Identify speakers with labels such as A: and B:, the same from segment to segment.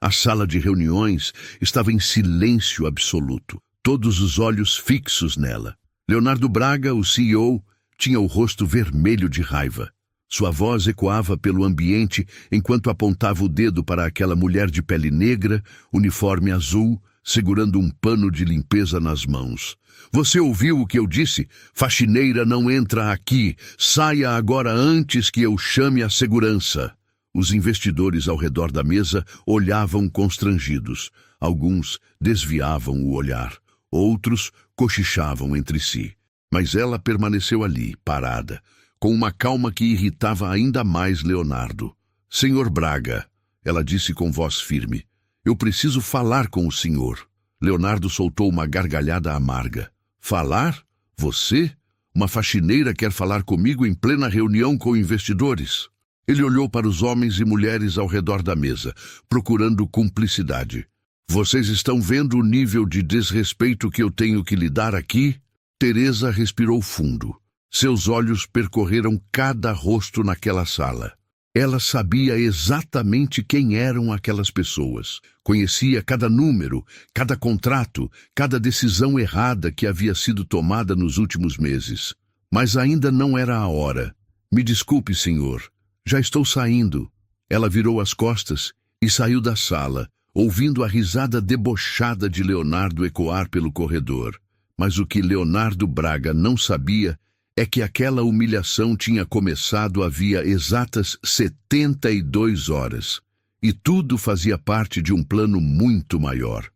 A: A sala de reuniões estava em silêncio absoluto, todos os olhos fixos nela. Leonardo Braga, o CEO, tinha o rosto vermelho de raiva. Sua voz ecoava pelo ambiente enquanto apontava o dedo para aquela mulher de pele negra, uniforme azul, segurando um pano de limpeza nas mãos. Você ouviu o que eu disse? Faxineira não entra aqui. Saia agora antes que eu chame a segurança. Os investidores ao redor da mesa olhavam constrangidos. Alguns desviavam o olhar. Outros cochichavam entre si. Mas ela permaneceu ali, parada, com uma calma que irritava ainda mais Leonardo. Senhor Braga, ela disse com voz firme, eu preciso falar com o senhor. Leonardo soltou uma gargalhada amarga. Falar? Você? Uma faxineira quer falar comigo em plena reunião com investidores? Ele olhou para os homens e mulheres ao redor da mesa, procurando cumplicidade. Vocês estão vendo o nível de desrespeito que eu tenho que lidar aqui? Teresa respirou fundo. Seus olhos percorreram cada rosto naquela sala. Ela sabia exatamente quem eram aquelas pessoas. Conhecia cada número, cada contrato, cada decisão errada que havia sido tomada nos últimos meses. Mas ainda não era a hora. Me desculpe, senhor. Já estou saindo. Ela virou as costas e saiu da sala, ouvindo a risada debochada de Leonardo ecoar pelo corredor. Mas o que Leonardo Braga não sabia é que aquela humilhação tinha começado havia exatas 72 horas. E tudo fazia parte de um plano muito maior.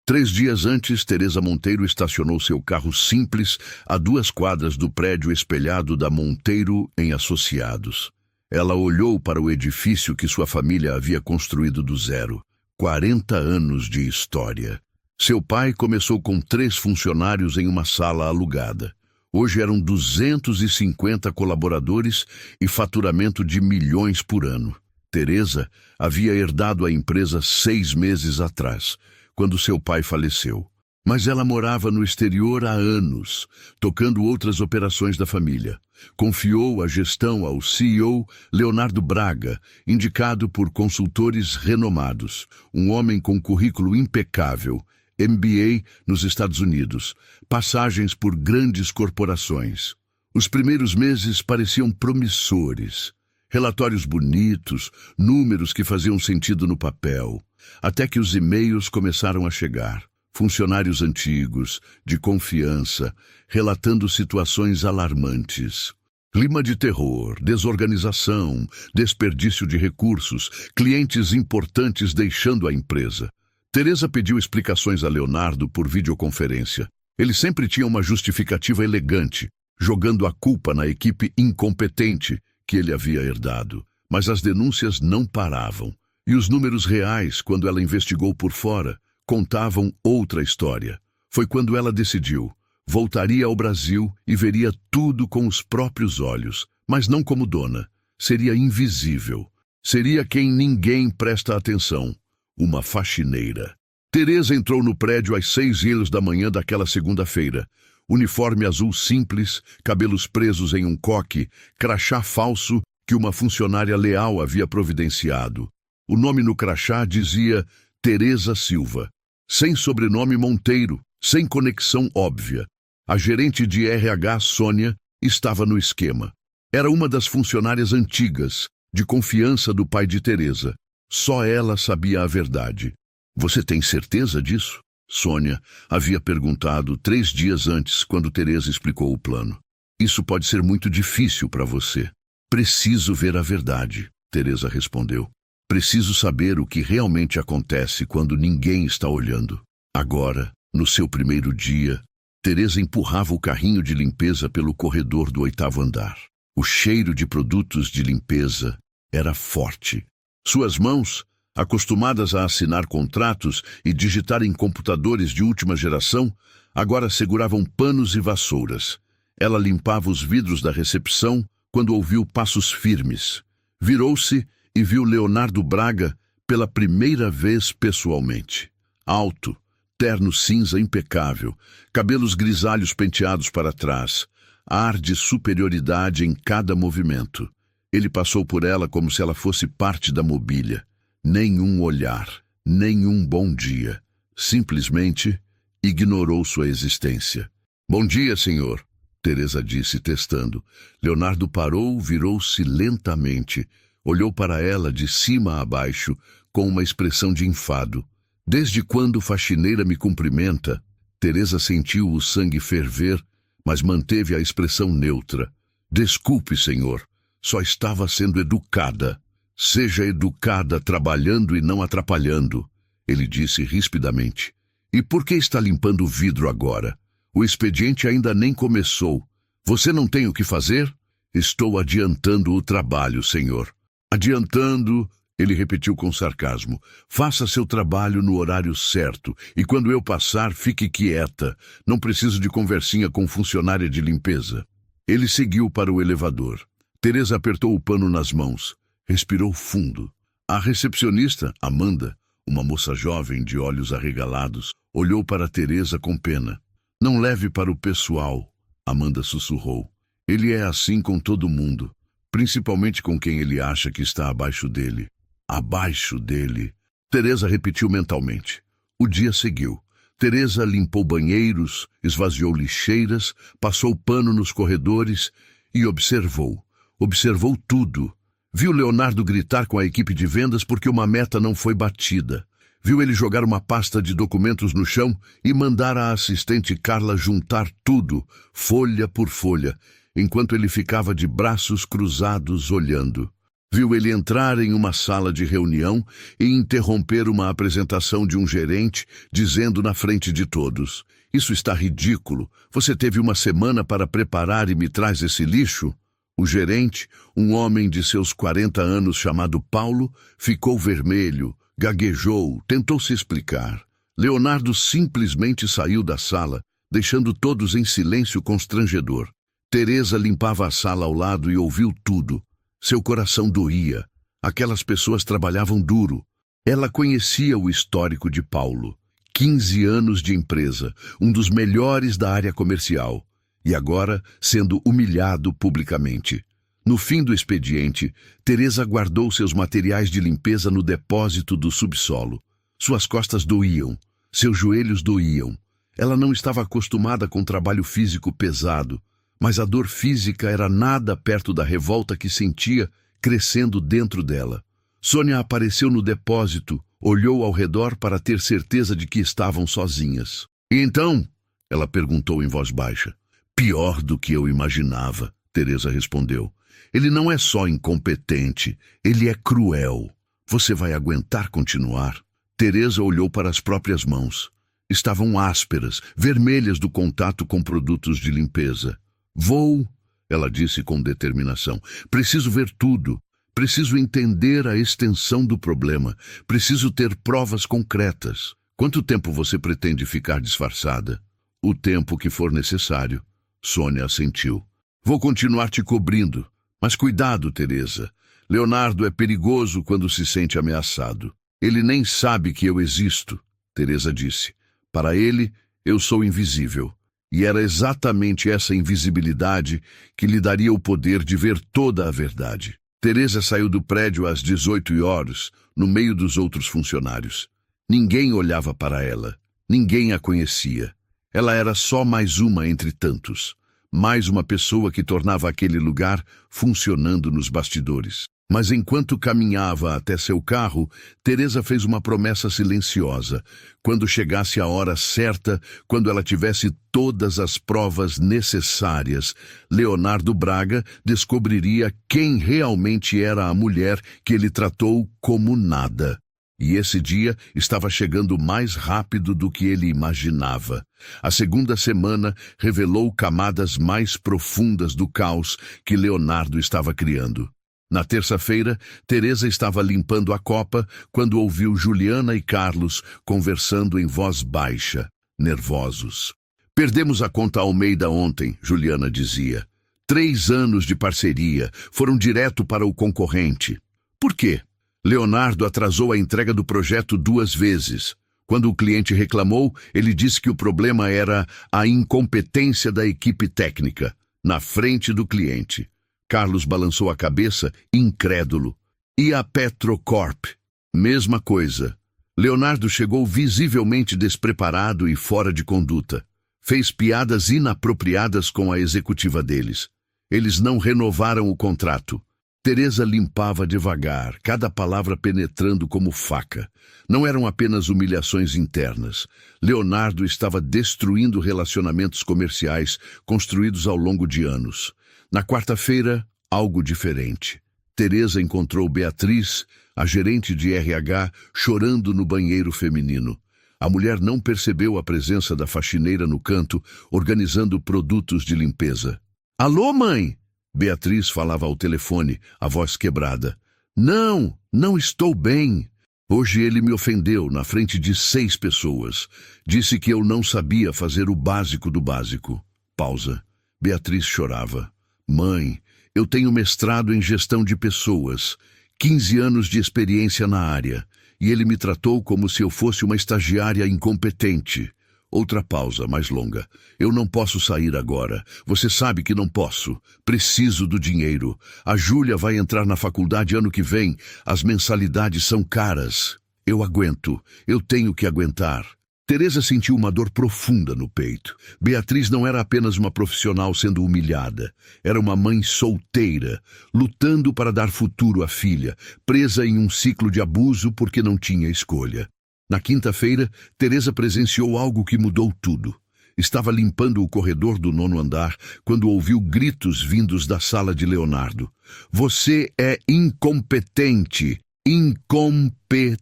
A: 3 dias antes, Teresa Monteiro estacionou seu carro simples a 2 quadras do prédio espelhado da Monteiro em Associados. Ela olhou para o edifício que sua família havia construído do zero. 40 anos de história. Seu pai começou com 3 funcionários em uma sala alugada. Hoje eram 250 colaboradores e faturamento de milhões por ano. Teresa havia herdado a empresa 6 meses atrás, quando seu pai faleceu. Mas ela morava no exterior há anos, tocando outras operações da família. Confiou a gestão ao CEO Leonardo Braga, indicado por consultores renomados, um homem com currículo impecável, MBA nos Estados Unidos, passagens por grandes corporações. Os primeiros meses pareciam promissores. Relatórios bonitos, números que faziam sentido no papel. Até que os e-mails começaram a chegar. Funcionários antigos, de confiança, relatando situações alarmantes. Clima de terror, desorganização, desperdício de recursos, clientes importantes deixando a empresa. Teresa pediu explicações a Leonardo por videoconferência. Ele sempre tinha uma justificativa elegante, jogando a culpa na equipe incompetente que ele havia herdado. Mas as denúncias não paravam. E os números reais, quando ela investigou por fora, contavam outra história. Foi quando ela decidiu. Voltaria ao Brasil e veria tudo com os próprios olhos, mas não como dona. Seria invisível. Seria quem ninguém presta atenção. Uma faxineira. Teresa entrou no prédio às 6h da manhã daquela segunda-feira. Uniforme azul simples, cabelos presos em um coque, crachá falso que uma funcionária leal havia providenciado. O nome no crachá dizia Teresa Silva. Sem sobrenome Monteiro, sem conexão óbvia. A gerente de RH, Sônia, estava no esquema. Era uma das funcionárias antigas, de confiança do pai de Teresa. Só ela sabia a verdade. Você tem certeza disso? Sônia havia perguntado 3 dias antes, quando Teresa explicou o plano. Isso pode ser muito difícil para você. Preciso ver a verdade, Teresa respondeu. Preciso saber o que realmente acontece quando ninguém está olhando. Agora, no seu primeiro dia, Teresa empurrava o carrinho de limpeza pelo corredor do 8º andar. O cheiro de produtos de limpeza era forte. Suas mãos, acostumadas a assinar contratos e digitar em computadores de última geração, agora seguravam panos e vassouras. Ela limpava os vidros da recepção quando ouviu passos firmes. Virou-se e viu Leonardo Braga pela primeira vez pessoalmente. Alto, terno cinza impecável, cabelos grisalhos penteados para trás, ar de superioridade em cada movimento. Ele passou por ela como se ela fosse parte da mobília. Nenhum olhar, nenhum bom dia. Simplesmente ignorou sua existência. Bom dia, senhor, Teresa disse, testando. Leonardo parou, virou-se lentamente, olhou para ela de cima a baixo, com uma expressão de enfado. Desde quando faxineira me cumprimenta? Teresa sentiu o sangue ferver, mas manteve a expressão neutra. Desculpe, senhor, só estava sendo educada. Seja educada trabalhando e não atrapalhando, ele disse rispidamente. E por que está limpando o vidro agora? O expediente ainda nem começou. Você não tem o que fazer? Estou adiantando o trabalho, senhor. Adiantando, ele repetiu com sarcasmo. Faça seu trabalho no horário certo, e quando eu passar, fique quieta. Não preciso de conversinha com funcionária de limpeza. Ele seguiu para o elevador. Teresa apertou o pano nas mãos. Respirou fundo. A recepcionista, Amanda, uma moça jovem de olhos arregalados, olhou para Teresa com pena. Não leve para o pessoal, Amanda sussurrou. Ele é assim com todo mundo, principalmente com quem ele acha que está abaixo dele. Abaixo dele. Teresa repetiu mentalmente. O dia seguiu. Teresa limpou banheiros, esvaziou lixeiras, passou pano nos corredores e observou. Observou tudo. Viu Leonardo gritar com a equipe de vendas porque uma meta não foi batida. Viu ele jogar uma pasta de documentos no chão e mandar a assistente Carla juntar tudo, folha por folha, enquanto ele ficava de braços cruzados olhando. Viu ele entrar em uma sala de reunião e interromper uma apresentação de um gerente, dizendo na frente de todos: "Isso está ridículo. Você teve uma semana para preparar e me traz esse lixo?" O gerente, um homem de seus 40 anos chamado Paulo, ficou vermelho, gaguejou, tentou se explicar. Leonardo simplesmente saiu da sala, deixando todos em silêncio constrangedor. Teresa limpava a sala ao lado e ouviu tudo. Seu coração doía. Aquelas pessoas trabalhavam duro. Ela conhecia o histórico de Paulo. 15 anos de empresa, um dos melhores da área comercial. E agora sendo humilhado publicamente. No fim do expediente, Teresa guardou seus materiais de limpeza no depósito do subsolo. Suas costas doíam, seus joelhos doíam. Ela não estava acostumada com trabalho físico pesado, mas a dor física era nada perto da revolta que sentia crescendo dentro dela. Sônia apareceu no depósito, olhou ao redor para ter certeza de que estavam sozinhas. "E então?" ela perguntou em voz baixa. "Pior do que eu imaginava", Teresa respondeu. "Ele não é só incompetente, ele é cruel. Você vai aguentar continuar?" Teresa olhou para as próprias mãos. Estavam ásperas, vermelhas do contato com produtos de limpeza. "Vou", ela disse com determinação. "Preciso ver tudo. Preciso entender a extensão do problema. Preciso ter provas concretas. Quanto tempo você pretende ficar disfarçada?" "O tempo que for necessário." Sônia assentiu. "Vou continuar te cobrindo. Mas cuidado, Teresa. Leonardo é perigoso quando se sente ameaçado. Ele nem sabe que eu existo", Teresa disse. "Para ele, eu sou invisível. E era exatamente essa invisibilidade que lhe daria o poder de ver toda a verdade." Teresa saiu do prédio às 18 horas, no meio dos outros funcionários. Ninguém olhava para ela. Ninguém a conhecia. Ela era só mais uma entre tantos. Mais uma pessoa que tornava aquele lugar funcionando nos bastidores. Mas enquanto caminhava até seu carro, Teresa fez uma promessa silenciosa. Quando chegasse a hora certa, quando ela tivesse todas as provas necessárias, Leonardo Braga descobriria quem realmente era a mulher que ele tratou como nada. E esse dia estava chegando mais rápido do que ele imaginava. A segunda semana revelou camadas mais profundas do caos que Leonardo estava criando. Na terça-feira, Teresa estava limpando a copa quando ouviu Juliana e Carlos conversando em voz baixa, nervosos. "Perdemos a conta Almeida ontem", Juliana dizia. 3 anos de parceria, foram direto para o concorrente. "Por quê?" "Leonardo atrasou a entrega do projeto 2 vezes. Quando o cliente reclamou, ele disse que o problema era a incompetência da equipe técnica, na frente do cliente." Carlos balançou a cabeça, incrédulo. "E a Petrocorp?" Mesma coisa. Leonardo chegou visivelmente despreparado e fora de conduta. Fez piadas inapropriadas com a executiva deles. Eles não renovaram o contrato. Teresa limpava devagar, cada palavra penetrando como faca. Não eram apenas humilhações internas. Leonardo estava destruindo relacionamentos comerciais construídos ao longo de anos. Na quarta-feira, algo diferente. Teresa encontrou Beatriz, a gerente de RH, chorando no banheiro feminino. A mulher não percebeu a presença da faxineira no canto, organizando produtos de limpeza. "Alô, mãe?" Beatriz falava ao telefone, a voz quebrada. Não estou bem. Hoje ele me ofendeu na frente de 6 pessoas. Disse que eu não sabia fazer o básico do básico." Pausa. Beatriz chorava. "Mãe, eu tenho mestrado em gestão de pessoas, 15 anos de experiência na área, e ele me tratou como se eu fosse uma estagiária incompetente." Outra pausa mais longa. "Eu não posso sair agora. Você sabe que não posso. Preciso do dinheiro. A Júlia vai entrar na faculdade ano que vem. As mensalidades são caras. Eu aguento. Eu tenho que aguentar." Teresa sentiu uma dor profunda no peito. Beatriz não era apenas uma profissional sendo humilhada. Era uma mãe solteira, lutando para dar futuro à filha, presa em um ciclo de abuso porque não tinha escolha. Na quinta-feira, Teresa presenciou algo que mudou tudo. Estava limpando o corredor do 9º andar quando ouviu gritos vindos da sala de Leonardo. "Você é incompetente! Incompetente!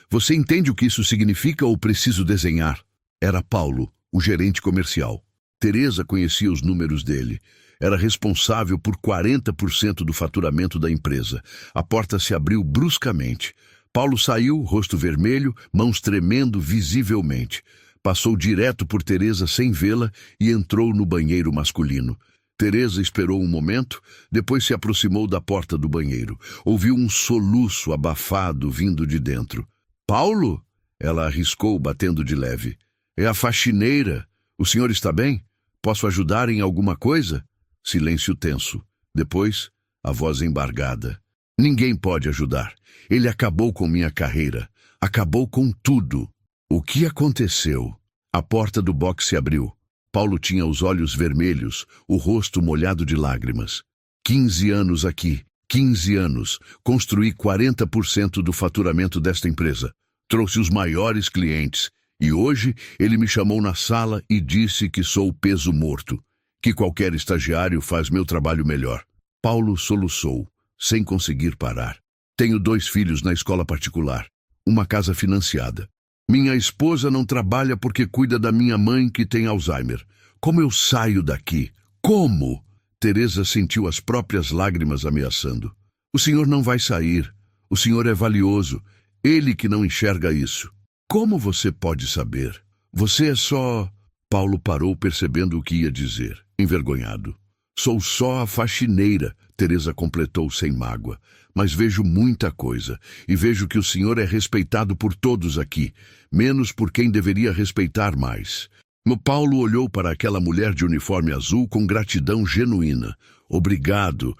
A: Você entende o que isso significa ou preciso desenhar?" Era Paulo, o gerente comercial. Teresa conhecia os números dele. Era responsável por 40% do faturamento da empresa. A porta se abriu bruscamente. Paulo saiu, rosto vermelho, mãos tremendo visivelmente. Passou direto por Teresa sem vê-la e entrou no banheiro masculino. Teresa esperou um momento, depois se aproximou da porta do banheiro. Ouviu um soluço abafado vindo de dentro. "Paulo?" Ela arriscou, batendo de leve. "É a faxineira. O senhor está bem? Posso ajudar em alguma coisa?" Silêncio tenso. Depois, a voz embargada. "Ninguém pode ajudar. Ele acabou com minha carreira. Acabou com tudo." "O que aconteceu?" A porta do box se abriu. Paulo tinha os olhos vermelhos, o rosto molhado de lágrimas. 15 anos aqui. 15 anos. Construí 40% do faturamento desta empresa. Trouxe os maiores clientes. E hoje ele me chamou na sala e disse que sou peso morto. Que qualquer estagiário faz meu trabalho melhor. Paulo soluçou, sem conseguir parar. "Tenho 2 filhos na escola particular. Uma casa financiada. Minha esposa não trabalha porque cuida da minha mãe que tem Alzheimer. Como eu saio daqui? Como?" Teresa sentiu as próprias lágrimas ameaçando. "O senhor não vai sair. O senhor é valioso. Ele que não enxerga isso. Como você pode saber? Você é só..." Paulo parou, percebendo o que ia dizer, envergonhado. "Sou só a faxineira", Teresa completou sem mágoa. "Mas vejo muita coisa, e vejo que o senhor é respeitado por todos aqui, menos por quem deveria respeitar mais." Paulo olhou para aquela mulher de uniforme azul com gratidão genuína. "Obrigado.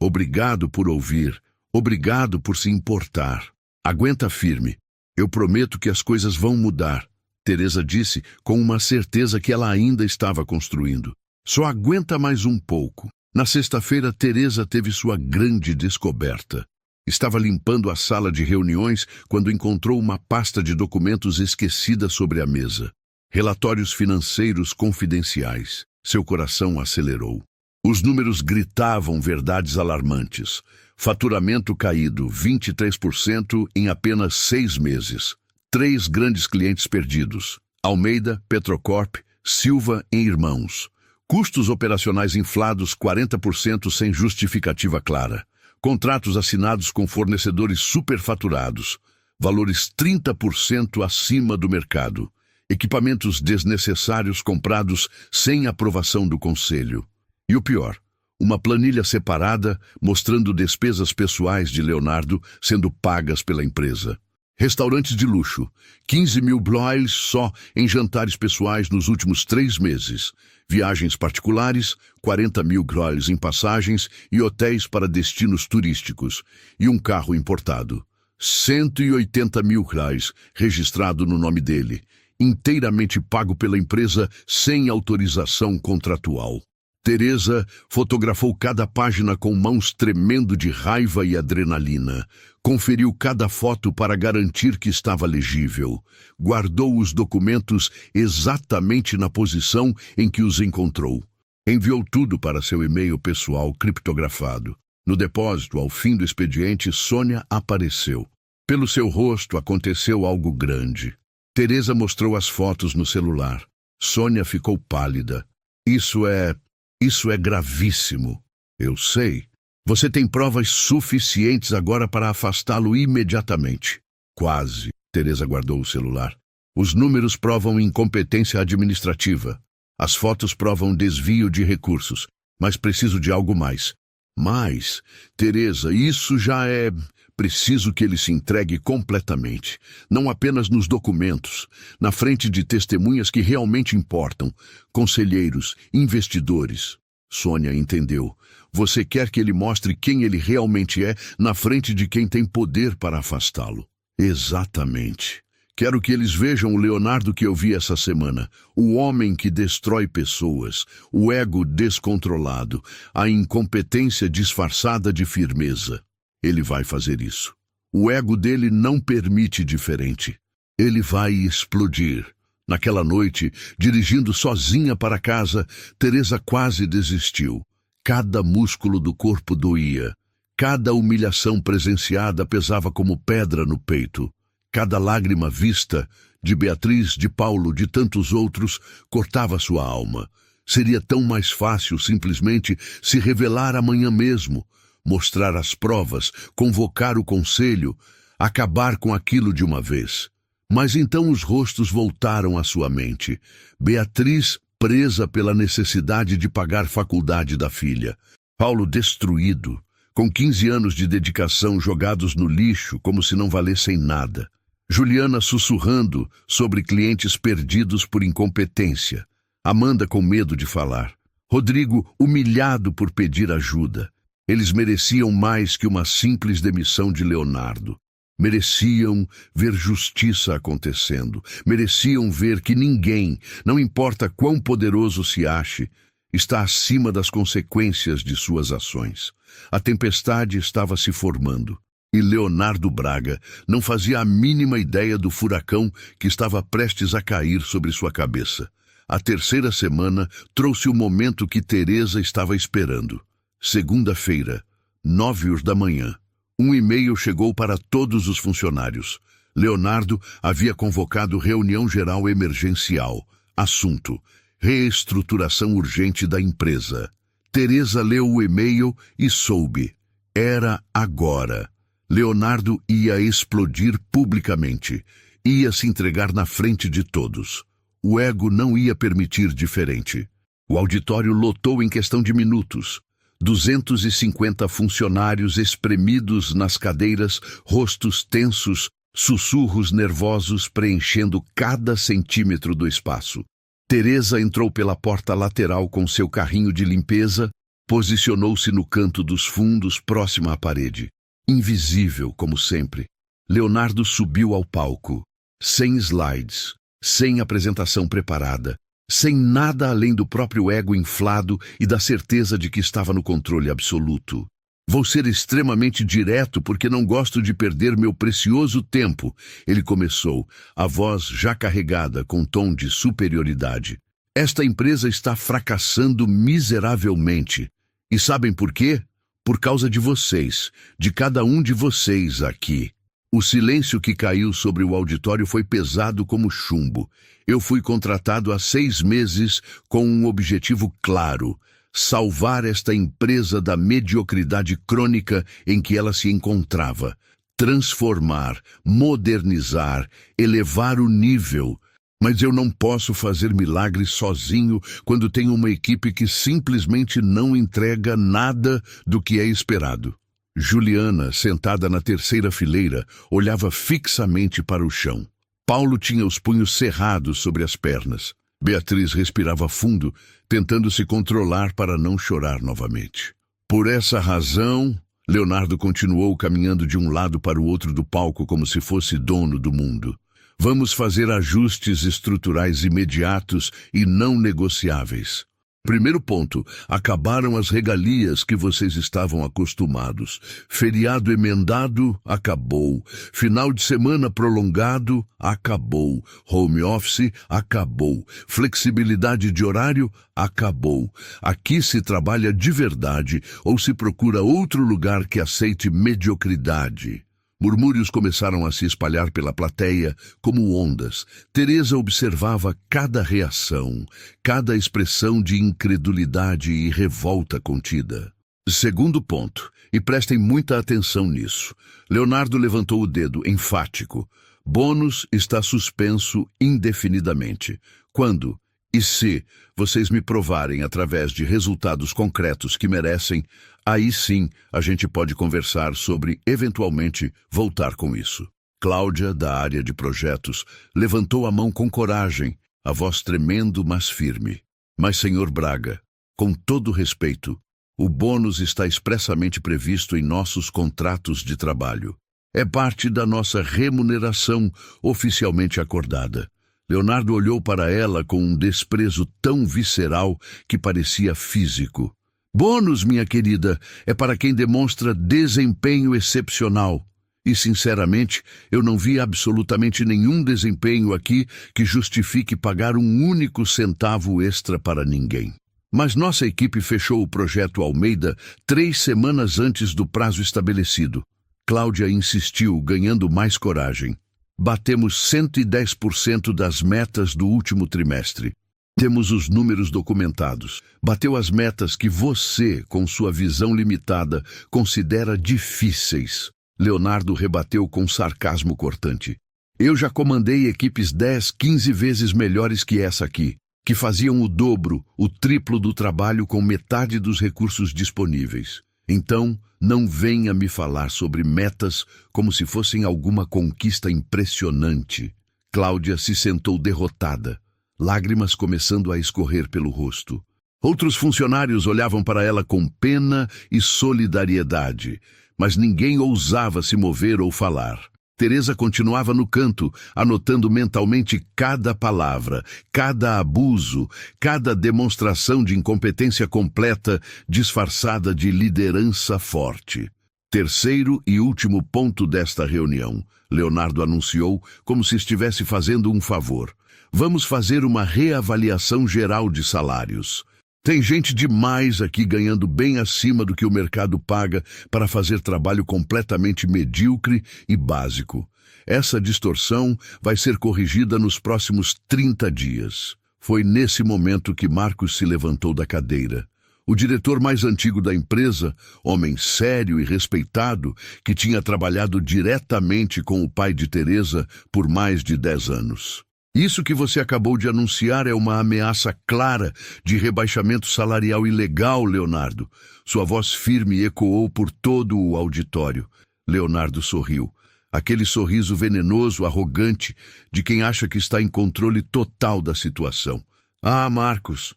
A: Obrigado por ouvir. Obrigado por se importar. Aguenta firme. Eu prometo que as coisas vão mudar", Teresa disse com uma certeza que ela ainda estava construindo. "Só aguenta mais um pouco." Na sexta-feira, Teresa teve sua grande descoberta. Estava limpando a sala de reuniões quando encontrou uma pasta de documentos esquecida sobre a mesa. Relatórios financeiros confidenciais. Seu coração acelerou. Os números gritavam verdades alarmantes. Faturamento caído 23% em apenas 6 meses. 3 grandes clientes perdidos. Almeida, Petrocorp, Silva e Irmãos. Custos operacionais inflados 40% sem justificativa clara. Contratos assinados com fornecedores superfaturados. Valores 30% acima do mercado. Equipamentos desnecessários comprados sem aprovação do conselho. E o pior, uma planilha separada mostrando despesas pessoais de Leonardo sendo pagas pela empresa. Restaurantes de luxo, 15 mil broils só em jantares pessoais nos últimos 3 meses. Viagens particulares, 40 mil broils em passagens e hotéis para destinos turísticos. E um carro importado. 180 mil reais registrado no nome dele, inteiramente pago pela empresa sem autorização contratual. Teresa fotografou cada página com mãos tremendo de raiva e adrenalina. Conferiu cada foto para garantir que estava legível. Guardou os documentos exatamente na posição em que os encontrou. Enviou tudo para seu e-mail pessoal criptografado. No depósito, ao fim do expediente, Sônia apareceu. Pelo seu rosto aconteceu algo grande. Teresa mostrou as fotos no celular. Sônia ficou pálida. Isso é gravíssimo. Eu sei. Você tem provas suficientes agora para afastá-lo imediatamente. Quase. Teresa guardou o celular. Os números provam incompetência administrativa. As fotos provam desvio de recursos. Mas preciso de algo mais. Mas, Teresa, isso já é... Preciso que ele se entregue completamente. Não apenas nos documentos, na frente de testemunhas que realmente importam. Conselheiros, investidores. Sônia entendeu. Você quer que ele mostre quem ele realmente é na frente de quem tem poder para afastá-lo. Exatamente. Quero que eles vejam o Leonardo que eu vi essa semana. O homem que destrói pessoas, o ego descontrolado, a incompetência disfarçada de firmeza. Ele vai fazer isso. O ego dele não permite diferente. Ele vai explodir. Naquela noite, dirigindo sozinha para casa, Teresa quase desistiu. Cada músculo do corpo doía. Cada humilhação presenciada pesava como pedra no peito. Cada lágrima vista, de Beatriz, de Paulo, de tantos outros, cortava sua alma. Seria tão mais fácil simplesmente se revelar amanhã mesmo, mostrar as provas, convocar o conselho, acabar com aquilo de uma vez. Mas então os rostos voltaram à sua mente. Beatriz presa pela necessidade de pagar faculdade da filha. Paulo destruído, com 15 anos de dedicação jogados no lixo como se não valessem nada. Juliana sussurrando sobre clientes perdidos por incompetência. Amanda com medo de falar. Rodrigo humilhado por pedir ajuda. Eles mereciam mais que uma simples demissão de Leonardo. Mereciam ver justiça acontecendo. Mereciam ver que ninguém, não importa quão poderoso se ache, está acima das consequências de suas ações. A tempestade estava se formando. E Leonardo Braga não fazia a mínima ideia do furacão que estava prestes a cair sobre sua cabeça. A terceira semana trouxe o momento que Teresa estava esperando. Segunda-feira, 9h da manhã. Um e-mail chegou para todos os funcionários. Leonardo havia convocado reunião geral emergencial. Assunto: reestruturação urgente da empresa. Teresa leu o e-mail e soube. Era agora. Leonardo ia explodir publicamente. Ia se entregar na frente de todos. O ego não ia permitir diferente. O auditório lotou em questão de minutos. 250 funcionários espremidos nas cadeiras, rostos tensos, sussurros nervosos preenchendo cada centímetro do espaço. Teresa entrou pela porta lateral com seu carrinho de limpeza, posicionou-se no canto dos fundos próximo à parede. Invisível, como sempre. Leonardo subiu ao palco, sem slides, sem apresentação preparada, sem nada além do próprio ego inflado e da certeza de que estava no controle absoluto. Vou ser extremamente direto porque não gosto de perder meu precioso tempo, ele começou, a voz já carregada com tom de superioridade. Esta empresa está fracassando miseravelmente. E sabem por quê? Por causa de vocês, de cada um de vocês aqui. O silêncio que caiu sobre o auditório foi pesado como chumbo. Eu fui contratado há 6 meses com um objetivo claro: salvar esta empresa da mediocridade crônica em que ela se encontrava. Transformar, modernizar, elevar o nível. Mas eu não posso fazer milagres sozinho quando tenho uma equipe que simplesmente não entrega nada do que é esperado. Juliana, sentada na terceira fileira, olhava fixamente para o chão. Paulo tinha os punhos cerrados sobre as pernas. Beatriz respirava fundo, tentando se controlar para não chorar novamente. Por essa razão, Leonardo continuou caminhando de um lado para o outro do palco como se fosse dono do mundo. Vamos fazer ajustes estruturais imediatos e não negociáveis. Primeiro ponto, acabaram as regalias que vocês estavam acostumados. Feriado emendado, acabou. Final de semana prolongado, acabou. Home office, acabou. Flexibilidade de horário, acabou. Aqui se trabalha de verdade ou se procura outro lugar que aceite mediocridade. Murmúrios começaram a se espalhar pela plateia como ondas. Teresa observava cada reação, cada expressão de incredulidade e revolta contida. Segundo ponto, e prestem muita atenção nisso. Leonardo levantou o dedo, enfático. Bônus está suspenso indefinidamente. Quando e se vocês me provarem através de resultados concretos que merecem, aí sim a gente pode conversar sobre, eventualmente, voltar com isso. Cláudia, da área de projetos, levantou a mão com coragem, a voz tremendo, mas firme. Mas, senhor Braga, com todo respeito, o bônus está expressamente previsto em nossos contratos de trabalho. É parte da nossa remuneração oficialmente acordada. Leonardo olhou para ela com um desprezo tão visceral que parecia físico. Bônus, minha querida, é para quem demonstra desempenho excepcional. E, sinceramente, eu não vi absolutamente nenhum desempenho aqui que justifique pagar um único centavo extra para ninguém. Mas nossa equipe fechou o projeto Almeida 3 semanas antes do prazo estabelecido. Cláudia insistiu, ganhando mais coragem. Batemos 110% das metas do último trimestre. Temos os números documentados. Bateu as metas que você, com sua visão limitada, considera difíceis. Leonardo rebateu com sarcasmo cortante. Eu já comandei equipes 10, 15 vezes melhores que essa aqui, que faziam o dobro, o triplo do trabalho com metade dos recursos disponíveis. Então, não venha me falar sobre metas como se fossem alguma conquista impressionante. Cláudia se sentou derrotada, lágrimas começando a escorrer pelo rosto. Outros funcionários olhavam para ela com pena e solidariedade, mas ninguém ousava se mover ou falar. Teresa continuava no canto, anotando mentalmente cada palavra, cada abuso, cada demonstração de incompetência completa, disfarçada de liderança forte. Terceiro e último ponto desta reunião, Leonardo anunciou como se estivesse fazendo um favor. Vamos fazer uma reavaliação geral de salários. Tem gente demais aqui ganhando bem acima do que o mercado paga para fazer trabalho completamente medíocre e básico. Essa distorção vai ser corrigida nos próximos 30 dias. Foi nesse momento que Marcos se levantou da cadeira. O diretor mais antigo da empresa, homem sério e respeitado, que tinha trabalhado diretamente com o pai de Teresa por mais de 10 anos. Isso que você acabou de anunciar é uma ameaça clara de rebaixamento salarial ilegal, Leonardo. Sua voz firme ecoou por todo o auditório. Leonardo sorriu. Aquele sorriso venenoso, arrogante, de quem acha que está em controle total da situação. Ah, Marcos,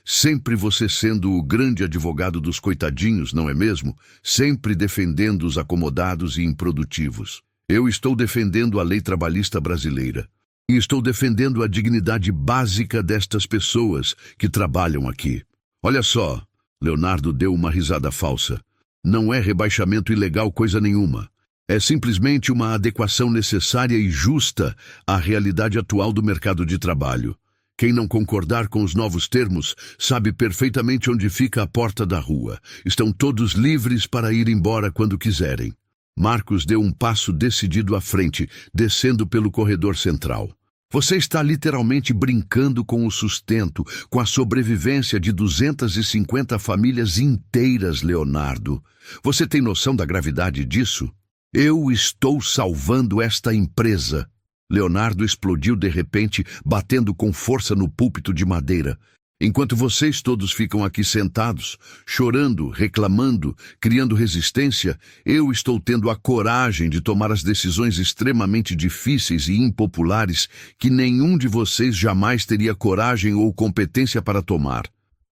A: sempre você sendo o grande advogado dos coitadinhos, não é mesmo? Sempre defendendo os acomodados e improdutivos. Eu estou defendendo a lei trabalhista brasileira. E estou defendendo a dignidade básica destas pessoas que trabalham aqui. Olha só, Leonardo deu uma risada falsa. Não é rebaixamento ilegal coisa nenhuma. É simplesmente uma adequação necessária e justa à realidade atual do mercado de trabalho. Quem não concordar com os novos termos sabe perfeitamente onde fica a porta da rua. Estão todos livres para ir embora quando quiserem. Marcos deu um passo decidido à frente, descendo pelo corredor central. Você está literalmente brincando com o sustento, com a sobrevivência de 250 famílias inteiras, Leonardo. Você tem noção da gravidade disso? Eu estou salvando esta empresa. Leonardo explodiu de repente, batendo com força no púlpito de madeira. Enquanto vocês todos ficam aqui sentados, chorando, reclamando, criando resistência, eu estou tendo a coragem de tomar as decisões extremamente difíceis e impopulares que nenhum de vocês jamais teria coragem ou competência para tomar.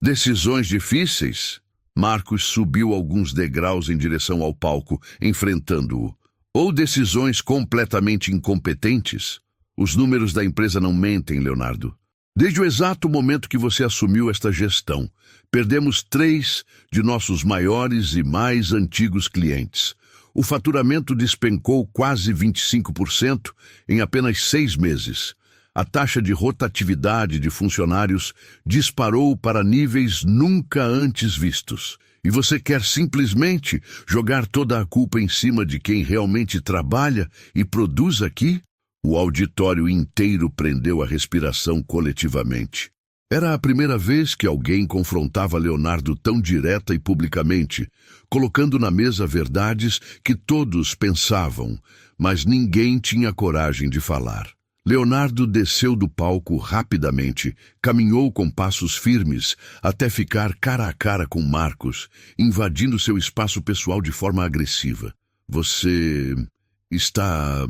A: Decisões difíceis? Marcos subiu alguns degraus em direção ao palco, enfrentando-o. Ou decisões completamente incompetentes? Os números da empresa não mentem, Leonardo. Desde o exato momento que você assumiu esta gestão, perdemos 3 de nossos maiores e mais antigos clientes. O faturamento despencou quase 25% em apenas 6 meses. A taxa de rotatividade de funcionários disparou para níveis nunca antes vistos. E você quer simplesmente jogar toda a culpa em cima de quem realmente trabalha e produz aqui? O auditório inteiro prendeu a respiração coletivamente. Era a primeira vez que alguém confrontava Leonardo tão direta e publicamente, colocando na mesa verdades que todos pensavam, mas ninguém tinha coragem de falar. Leonardo desceu do palco rapidamente, caminhou com passos firmes até ficar cara a cara com Marcos, invadindo seu espaço pessoal de forma agressiva. Você está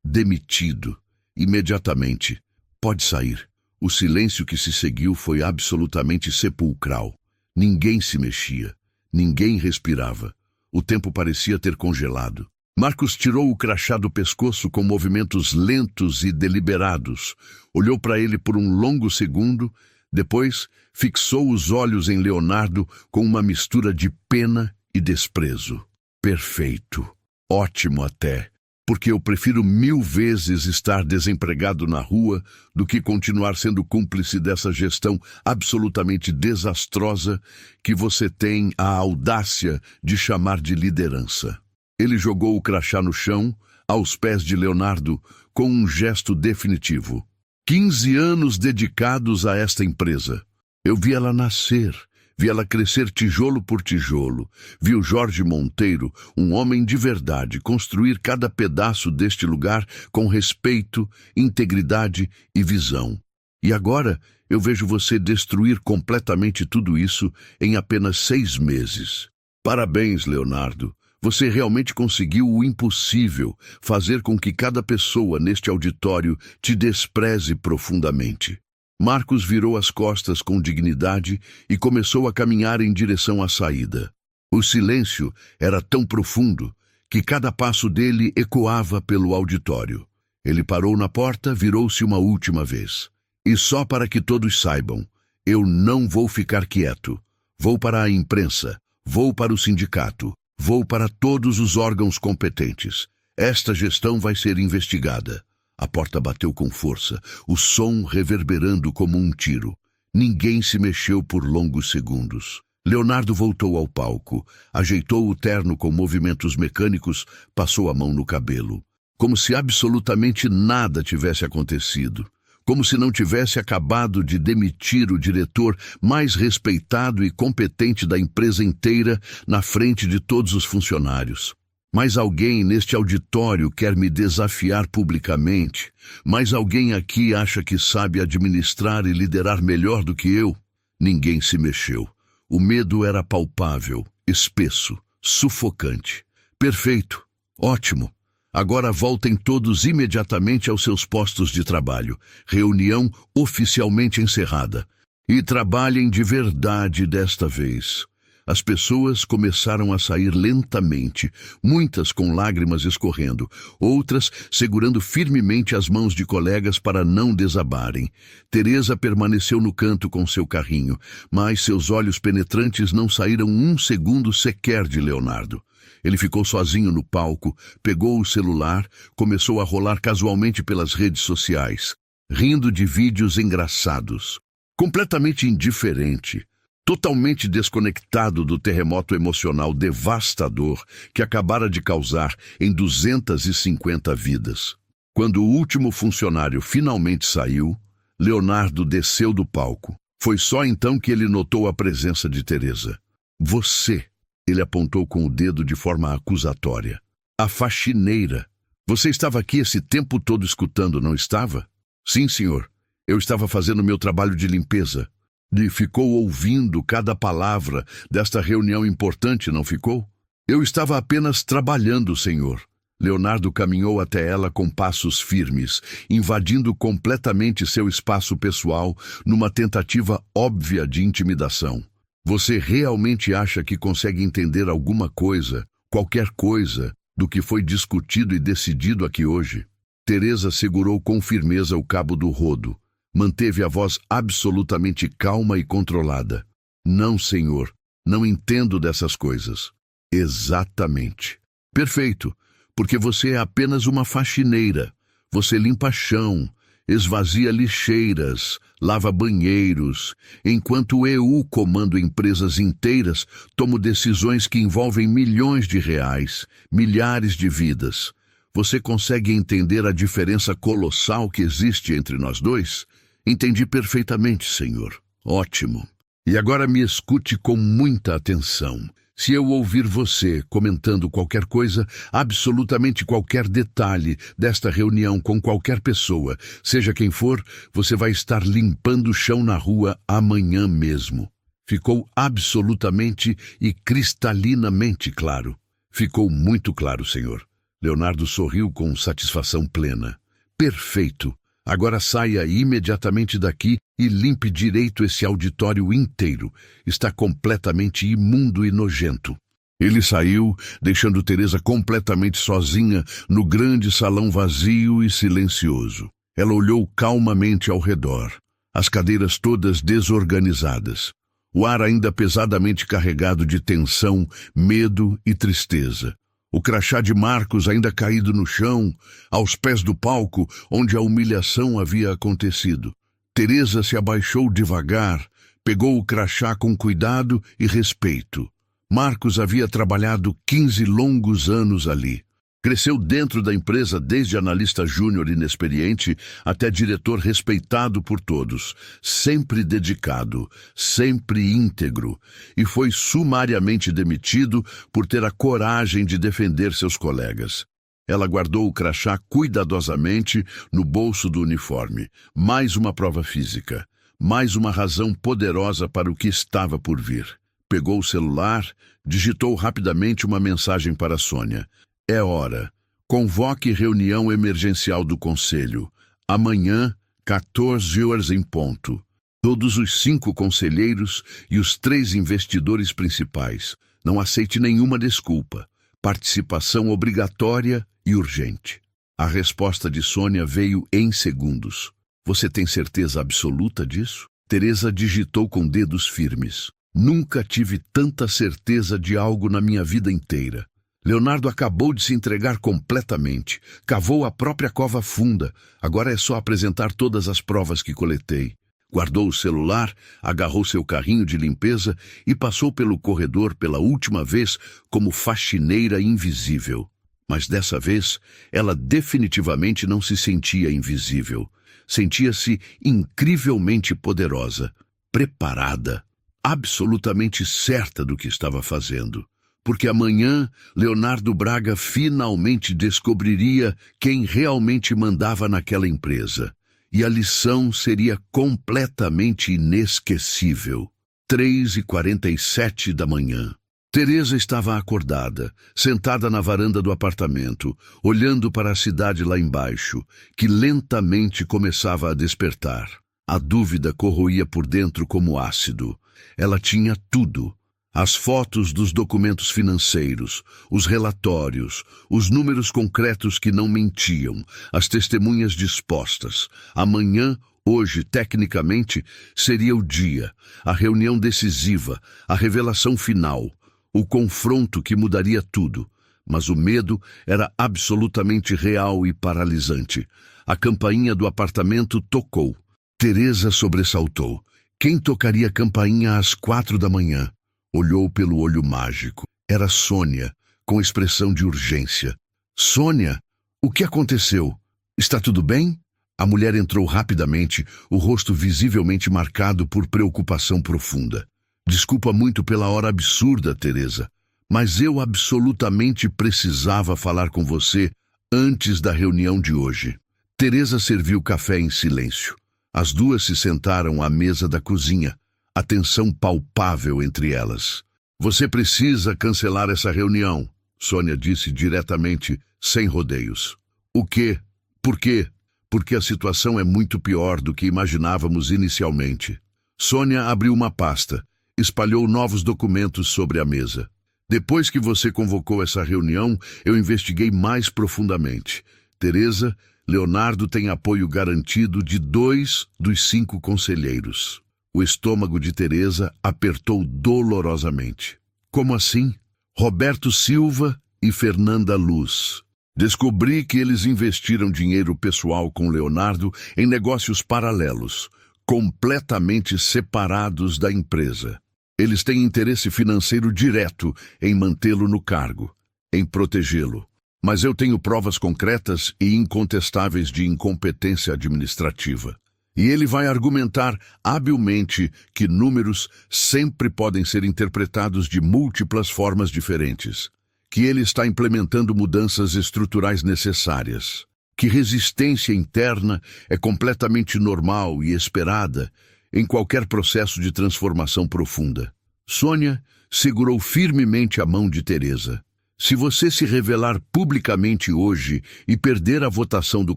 A: demitido. Imediatamente. Pode sair. O silêncio que se seguiu foi absolutamente sepulcral. Ninguém se mexia. Ninguém respirava. O tempo parecia ter congelado. Marcos tirou o crachá do pescoço com movimentos lentos e deliberados. Olhou para ele por um longo segundo, depois fixou os olhos em Leonardo com uma mistura de pena e desprezo. Perfeito. Ótimo até. Porque eu prefiro 1000 vezes estar desempregado na rua do que continuar sendo cúmplice dessa gestão absolutamente desastrosa que você tem a audácia de chamar de liderança. Ele jogou o crachá no chão, aos pés de Leonardo, com um gesto definitivo. 15 anos dedicados a esta empresa. Eu vi ela nascer. Vi ela crescer tijolo por tijolo. Vi o Jorge Monteiro, um homem de verdade, construir cada pedaço deste lugar com respeito, integridade e visão. E agora eu vejo você destruir completamente tudo isso em apenas 6 meses. Parabéns, Leonardo. Você realmente conseguiu o impossível, fazer com que cada pessoa neste auditório te despreze profundamente. Marcos virou as costas com dignidade e começou a caminhar em direção à saída. O silêncio era tão profundo que cada passo dele ecoava pelo auditório. Ele parou na porta, virou-se uma última vez. E só para que todos saibam, eu não vou ficar quieto. Vou para a imprensa, vou para o sindicato, vou para todos os órgãos competentes. Esta gestão vai ser investigada. A porta bateu com força, o som reverberando como um tiro. Ninguém se mexeu por longos segundos. Leonardo voltou ao palco, ajeitou o terno com movimentos mecânicos, passou a mão no cabelo. Como se absolutamente nada tivesse acontecido. Como se não tivesse acabado de demitir o diretor mais respeitado e competente da empresa inteira na frente de todos os funcionários. Mas alguém neste auditório quer me desafiar publicamente? Mas alguém aqui acha que sabe administrar e liderar melhor do que eu? Ninguém se mexeu. O medo era palpável, espesso, sufocante. Perfeito. Ótimo. Agora voltem todos imediatamente aos seus postos de trabalho. Reunião oficialmente encerrada. E trabalhem de verdade desta vez. As pessoas começaram a sair lentamente, muitas com lágrimas escorrendo, outras segurando firmemente as mãos de colegas para não desabarem. Teresa permaneceu no canto com seu carrinho, mas seus olhos penetrantes não saíram um segundo sequer de Leonardo. Ele ficou sozinho no palco, pegou o celular, começou a rolar casualmente pelas redes sociais, rindo de vídeos engraçados. Completamente indiferente. Totalmente desconectado do terremoto emocional devastador que acabara de causar em 250 vidas. Quando o último funcionário finalmente saiu, Leonardo desceu do palco. Foi só então que ele notou a presença de Teresa. Você, ele apontou com o dedo de forma acusatória. A faxineira. Você estava aqui esse tempo todo escutando, não estava? Sim, senhor. Eu estava fazendo meu trabalho de limpeza. E ficou ouvindo cada palavra desta reunião importante, não ficou? Eu estava apenas trabalhando, senhor. Leonardo caminhou até ela com passos firmes, invadindo completamente seu espaço pessoal numa tentativa óbvia de intimidação. Você realmente acha que consegue entender alguma coisa, qualquer coisa, do que foi discutido e decidido aqui hoje? Teresa segurou com firmeza o cabo do rodo. Manteve a voz absolutamente calma e controlada. Não, senhor, não entendo dessas coisas. Exatamente. Perfeito, porque você é apenas uma faxineira. Você limpa chão, esvazia lixeiras, lava banheiros, enquanto eu comando empresas inteiras, tomo decisões que envolvem milhões de reais, milhares de vidas. Você consegue entender a diferença colossal que existe entre nós dois? Entendi perfeitamente, senhor. Ótimo. E agora me escute com muita atenção. Se eu ouvir você comentando qualquer coisa, absolutamente qualquer detalhe desta reunião com qualquer pessoa, seja quem for, você vai estar limpando o chão na rua amanhã mesmo. Ficou absolutamente e cristalinamente claro. Ficou muito claro, senhor. Leonardo sorriu com satisfação plena. Perfeito. Agora saia imediatamente daqui e limpe direito esse auditório inteiro. Está completamente imundo e nojento. Ele saiu, deixando Teresa completamente sozinha no grande salão vazio e silencioso. Ela olhou calmamente ao redor. As cadeiras todas desorganizadas. O ar ainda pesadamente carregado de tensão, medo e tristeza. O crachá de Marcos ainda caído no chão, aos pés do palco onde a humilhação havia acontecido. Teresa se abaixou devagar, pegou o crachá com cuidado e respeito. Marcos havia trabalhado 15 longos anos ali. Cresceu dentro da empresa desde analista júnior inexperiente até diretor respeitado por todos, sempre dedicado, sempre íntegro, e foi sumariamente demitido por ter a coragem de defender seus colegas. Ela guardou o crachá cuidadosamente no bolso do uniforme. Mais uma prova física, mais uma razão poderosa para o que estava por vir. Pegou o celular, digitou rapidamente uma mensagem para Sônia. É hora. Convoque reunião emergencial do Conselho. Amanhã, 14 horas em ponto. Todos os 5 conselheiros e os 3 investidores principais. Não aceite nenhuma desculpa. Participação obrigatória e urgente. A resposta de Sônia veio em segundos. Você tem certeza absoluta disso? Teresa digitou com dedos firmes. Nunca tive tanta certeza de algo na minha vida inteira. Leonardo acabou de se entregar completamente. Cavou a própria cova funda. Agora é só apresentar todas as provas que coletei. Guardou o celular, agarrou seu carrinho de limpeza e passou pelo corredor pela última vez como faxineira invisível. Mas dessa vez, ela definitivamente não se sentia invisível. Sentia-se incrivelmente poderosa, preparada, absolutamente certa do que estava fazendo. Porque amanhã, Leonardo Braga finalmente descobriria quem realmente mandava naquela empresa. E a lição seria completamente inesquecível. 3h47 da manhã. Teresa estava acordada, sentada na varanda do apartamento, olhando para a cidade lá embaixo, que lentamente começava a despertar. A dúvida corroía por dentro como ácido. Ela tinha tudo. As fotos dos documentos financeiros, os relatórios, os números concretos que não mentiam, as testemunhas dispostas. Amanhã, hoje, tecnicamente, seria o dia, a reunião decisiva, a revelação final, o confronto que mudaria tudo. Mas o medo era absolutamente real e paralisante. A campainha do apartamento tocou. Teresa sobressaltou. Quem tocaria a campainha às 4 da manhã? Olhou pelo olho mágico. Era Sônia, com expressão de urgência. Sônia, o que aconteceu? Está tudo bem? A mulher entrou rapidamente, o rosto visivelmente marcado por preocupação profunda. Desculpa muito pela hora absurda, Teresa, mas eu absolutamente precisava falar com você antes da reunião de hoje. Teresa serviu café em silêncio. As duas se sentaram à mesa da cozinha. a tensão palpável entre elas. Você precisa cancelar essa reunião, Sônia disse diretamente, sem rodeios. O quê? Por quê? Porque a situação é muito pior do que imaginávamos inicialmente. Sônia abriu uma pasta, espalhou novos documentos sobre a mesa. Depois que você convocou essa reunião, eu investiguei mais profundamente. Teresa, Leonardo tem apoio garantido de 2 dos 5 conselheiros. O estômago de Teresa apertou dolorosamente. Como assim? Roberto Silva e Fernanda Luz. Descobri que eles investiram dinheiro pessoal com Leonardo em negócios paralelos, completamente separados da empresa. Eles têm interesse financeiro direto em mantê-lo no cargo, em protegê-lo. Mas eu tenho provas concretas e incontestáveis de incompetência administrativa. E ele vai argumentar habilmente que números sempre podem ser interpretados de múltiplas formas diferentes, que ele está implementando mudanças estruturais necessárias, que resistência interna é completamente normal e esperada em qualquer processo de transformação profunda. Sônia segurou firmemente a mão de Teresa. Se você se revelar publicamente hoje e perder a votação do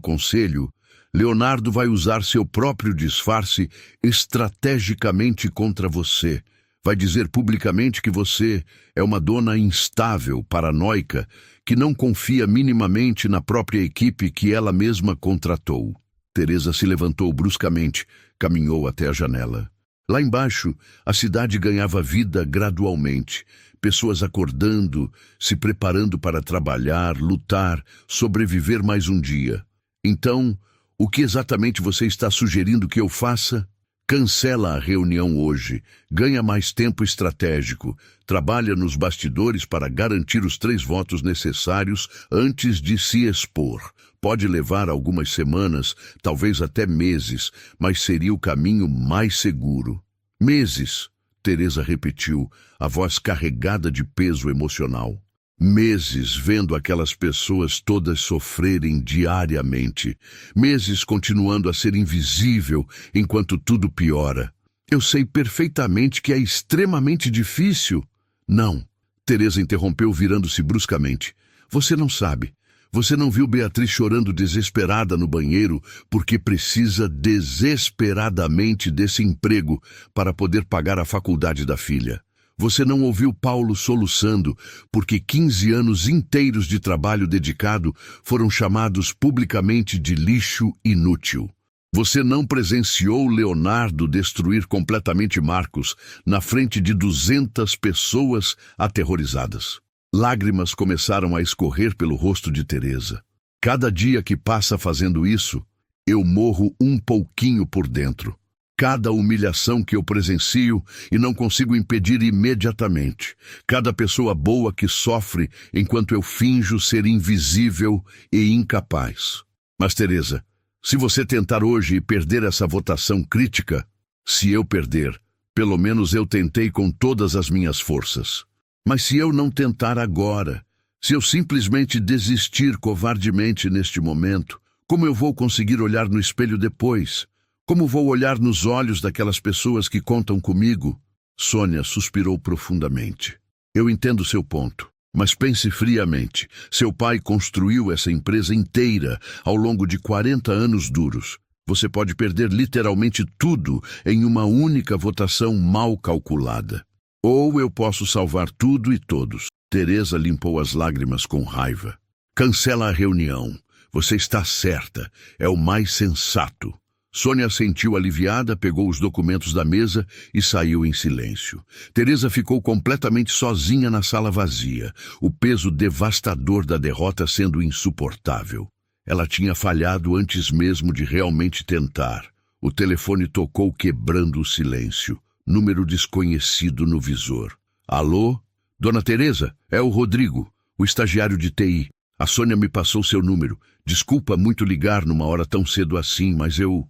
A: conselho, Leonardo vai usar seu próprio disfarce estrategicamente contra você. Vai dizer publicamente que você é uma dona instável, paranoica, que não confia minimamente na própria equipe que ela mesma contratou. Teresa se levantou bruscamente, caminhou até a janela. Lá embaixo, a cidade ganhava vida gradualmente. Pessoas acordando, se preparando para trabalhar, lutar, sobreviver mais um dia. Então, o que exatamente você está sugerindo que eu faça? Cancela a reunião hoje, ganha mais tempo estratégico, trabalha nos bastidores para garantir os 3 votos necessários antes de se expor. Pode levar algumas semanas, talvez até meses, mas seria o caminho mais seguro. Meses, Teresa repetiu, a voz carregada de peso emocional. Meses vendo aquelas pessoas todas sofrerem diariamente. Meses continuando a ser invisível enquanto tudo piora. Eu sei perfeitamente que é extremamente difícil. Não, Teresa interrompeu virando-se bruscamente. Você não sabe. Você não viu Beatriz chorando desesperada no banheiro porque precisa desesperadamente desse emprego para poder pagar a faculdade da filha. Você não ouviu Paulo soluçando porque 15 anos inteiros de trabalho dedicado foram chamados publicamente de lixo inútil. Você não presenciou Leonardo destruir completamente Marcos na frente de 200 pessoas aterrorizadas. Lágrimas começaram a escorrer pelo rosto de Teresa. Cada dia que passa fazendo isso, eu morro um pouquinho por dentro. Cada humilhação que eu presencio e não consigo impedir imediatamente. Cada pessoa boa que sofre enquanto eu finjo ser invisível e incapaz. Mas, Teresa, se você tentar hoje e perder essa votação crítica, se eu perder, pelo menos eu tentei com todas as minhas forças. Mas se eu não tentar agora, se eu simplesmente desistir covardemente neste momento, como eu vou conseguir olhar no espelho depois? Como vou olhar nos olhos daquelas pessoas que contam comigo? Sônia suspirou profundamente. Eu entendo seu ponto, mas pense friamente. Seu pai construiu essa empresa inteira ao longo de 40 anos duros. Você pode perder literalmente tudo em uma única votação mal calculada. Ou eu posso salvar tudo e todos. Teresa limpou as lágrimas com raiva. Cancela a reunião. Você está certa. É o mais sensato. Sônia sentiu aliviada, pegou os documentos da mesa e saiu em silêncio. Teresa ficou completamente sozinha na sala vazia, o peso devastador da derrota sendo insuportável. Ela tinha falhado antes mesmo de realmente tentar. O telefone tocou quebrando o silêncio. Número desconhecido no visor. Alô? Dona Teresa, é o Rodrigo, o estagiário de TI. A Sônia me passou seu número. Desculpa muito ligar numa hora tão cedo assim, mas eu